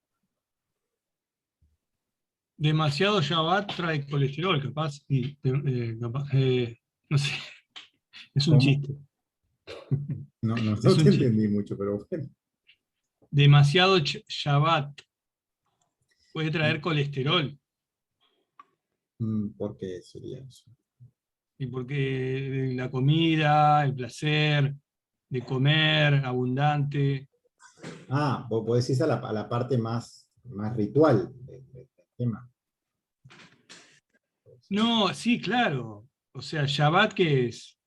Demasiado Shabbat trae colesterol, capaz, no sé, es un ¿Cómo? chiste. No te entendí mucho, pero bueno. Demasiado Shabbat puede traer colesterol. ¿Por qué sería eso? Y porque la comida, el placer de comer, abundante. Vos decís a la parte más ritual del tema. No, sí, claro. O sea, Shabbat, ¿qué es?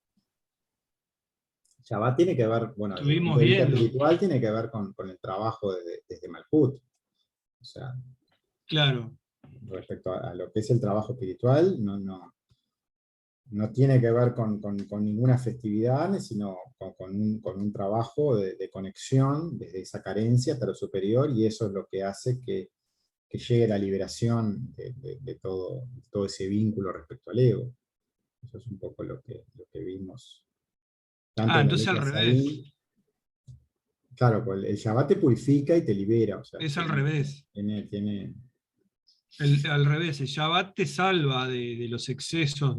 Shabbat tiene que ver, bueno, desde el punto Estuvimos de vista viendo. espiritual, tiene que ver con el trabajo desde Malhut. O sea, Claro. respecto a lo que es el trabajo espiritual, no tiene que ver con ninguna festividad, sino con un trabajo de conexión desde esa carencia hasta lo superior, y eso es lo que hace que llegue la liberación de todo ese vínculo respecto al ego. Eso es un poco lo que vimos. Tanto en el Entonces al revés. claro, pues el Shabbat te purifica y te libera. O sea, Es al revés. tiene Al revés, el Shabbat te salva de los excesos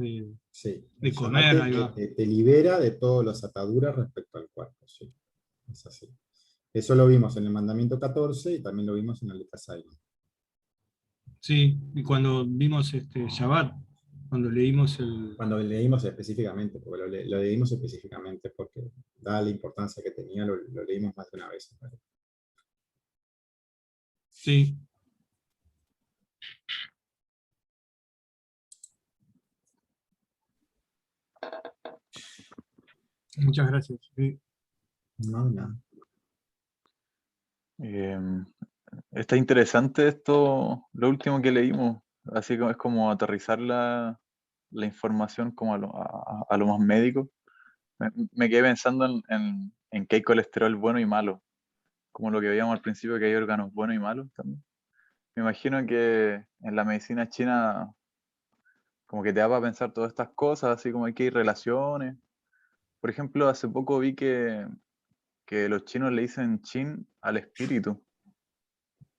sí, de el Shabbat comer, ahí va. te libera de todas las ataduras respecto al cuerpo. Sí, es así. Eso lo vimos en el mandamiento 14 y también lo vimos en el de Kasai. Sí, y cuando vimos Shabbat, cuando leímos el... Cuando leímos específicamente, porque lo leímos específicamente porque dada la importancia que tenía, lo leímos más de una vez. Sí. Muchas gracias. Sí. No. Está interesante esto, lo último que leímos, así como es como aterrizar la información como a lo más médico. Me quedé pensando en que hay colesterol bueno y malo, como lo que veíamos al principio, que hay órganos buenos y malos también. Me imagino que en la medicina china como que te da para pensar todas estas cosas, así como que hay relaciones. Por ejemplo, hace poco vi que los chinos le dicen chin al espíritu.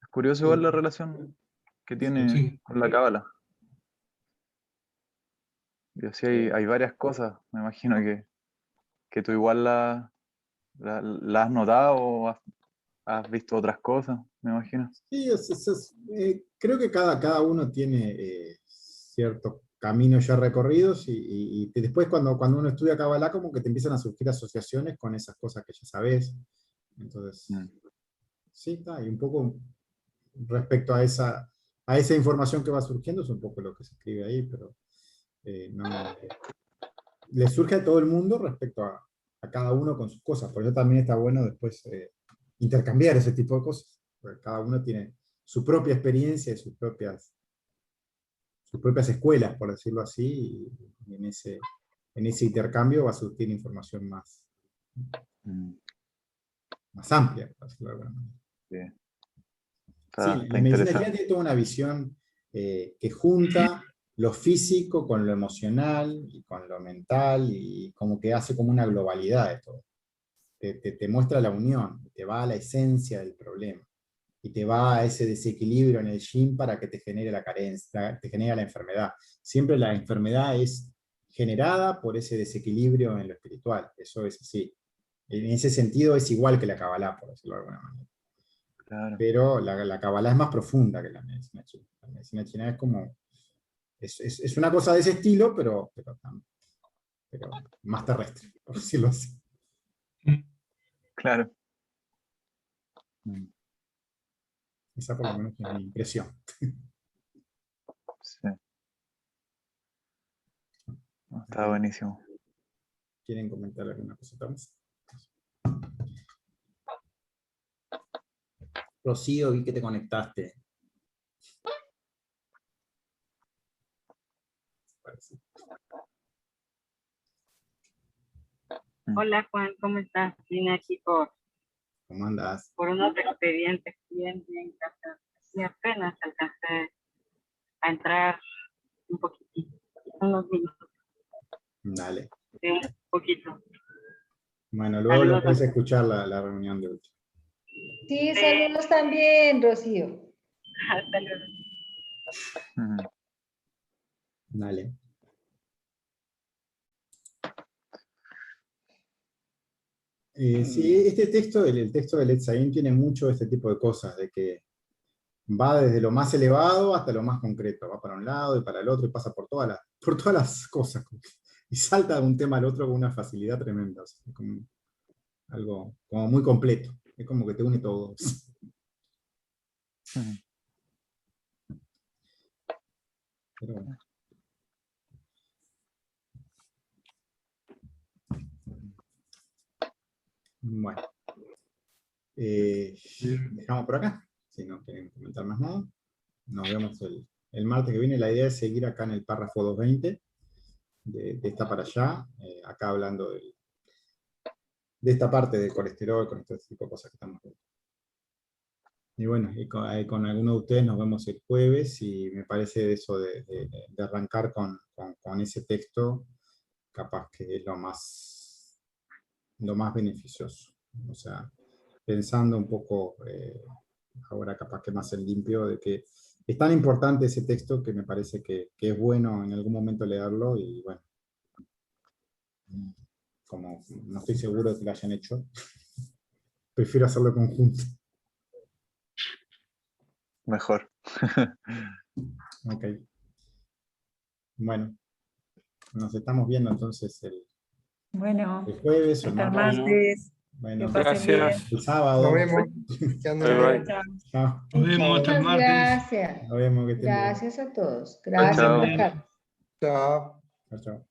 Es curioso igual la relación que tiene Sí. con la cábala. Y así hay varias cosas, me imagino que tú igual la has notado o has visto otras cosas, me imagino. Sí, creo que cada uno tiene ciertos caminos ya recorridos y después cuando uno estudia Kabbalah como que te empiezan a surgir asociaciones con esas cosas que ya sabes. Entonces, sí, está, y un poco respecto a esa información que va surgiendo es un poco lo que se escribe ahí, pero le surge a todo el mundo respecto a cada uno con sus cosas. Por eso también está bueno después intercambiar ese tipo de cosas. Porque cada uno tiene su propia experiencia y sus propias escuelas, por decirlo así, y en ese intercambio va a surgir información más amplia, por decirlo de alguna manera. Sí. Sí, Está la medicina china interesante. tiene toda una visión que junta lo físico con lo emocional y con lo mental y como que hace como una globalidad de todo. Te muestra la unión, te va a la esencia del problema y te va a ese desequilibrio en el yin para que te genere la carencia, te genera la enfermedad. Siempre la enfermedad es generada por ese desequilibrio en lo espiritual, eso es así. En ese sentido es igual que la Kabbalah, por decirlo de alguna manera. Claro. Pero la Kabbalah es más profunda que la medicina china. La medicina china es como, es una cosa de ese estilo, pero más terrestre, por decirlo así. Claro. Esa por lo menos es mi impresión. Sí. Está buenísimo. ¿Quieren comentar alguna cosita más? Rocío, vi que te conectaste. Hola Juan, ¿cómo estás? Vine aquí ¿Cómo andas? por unos expedientes bien, gracias. Y apenas alcancé a entrar un poquitito, unos minutos, Dale. sí, un poquito. Bueno, luego lo Saludos puedes a escuchar la reunión de último. Sí, saludos también, Rocío. hasta luego. Dale. Sí, este texto, el texto de Letzaim tiene mucho este tipo de cosas, de que va desde lo más elevado hasta lo más concreto, va para un lado y para el otro y pasa por todas las cosas, y salta de un tema al otro con una facilidad tremenda, o sea, es como algo como muy completo, es como que te une todo. Pero bueno. Bueno, dejamos por acá, si no quieren comentar más nada. Nos vemos el martes que viene. La idea es seguir acá en el párrafo 220, de esta para allá, acá hablando de esta parte del colesterol, con este tipo de cosas que estamos viendo. Y bueno, con alguno de ustedes nos vemos el jueves, y me parece eso de arrancar con ese texto, capaz que es lo más beneficioso. O sea, pensando un poco, ahora capaz que más en limpio, de que es tan importante ese texto que me parece que es bueno en algún momento leerlo, y bueno, como no estoy seguro de que lo hayan hecho, prefiero hacerlo conjunto. Mejor. Ok. Bueno, nos estamos viendo entonces Bueno, el jueves o el hasta el martes. martes. Bueno, Que pasen Gracias. el sábado. Nos vemos. Que anden Bye, bien. bye. Chao. Chao. Nos vemos hasta el Muchísimas martes. gracias. Nos vemos, que estén bien. Gracias a todos. Gracias, Chao. Juan Carlos. Chao. Chao, chao.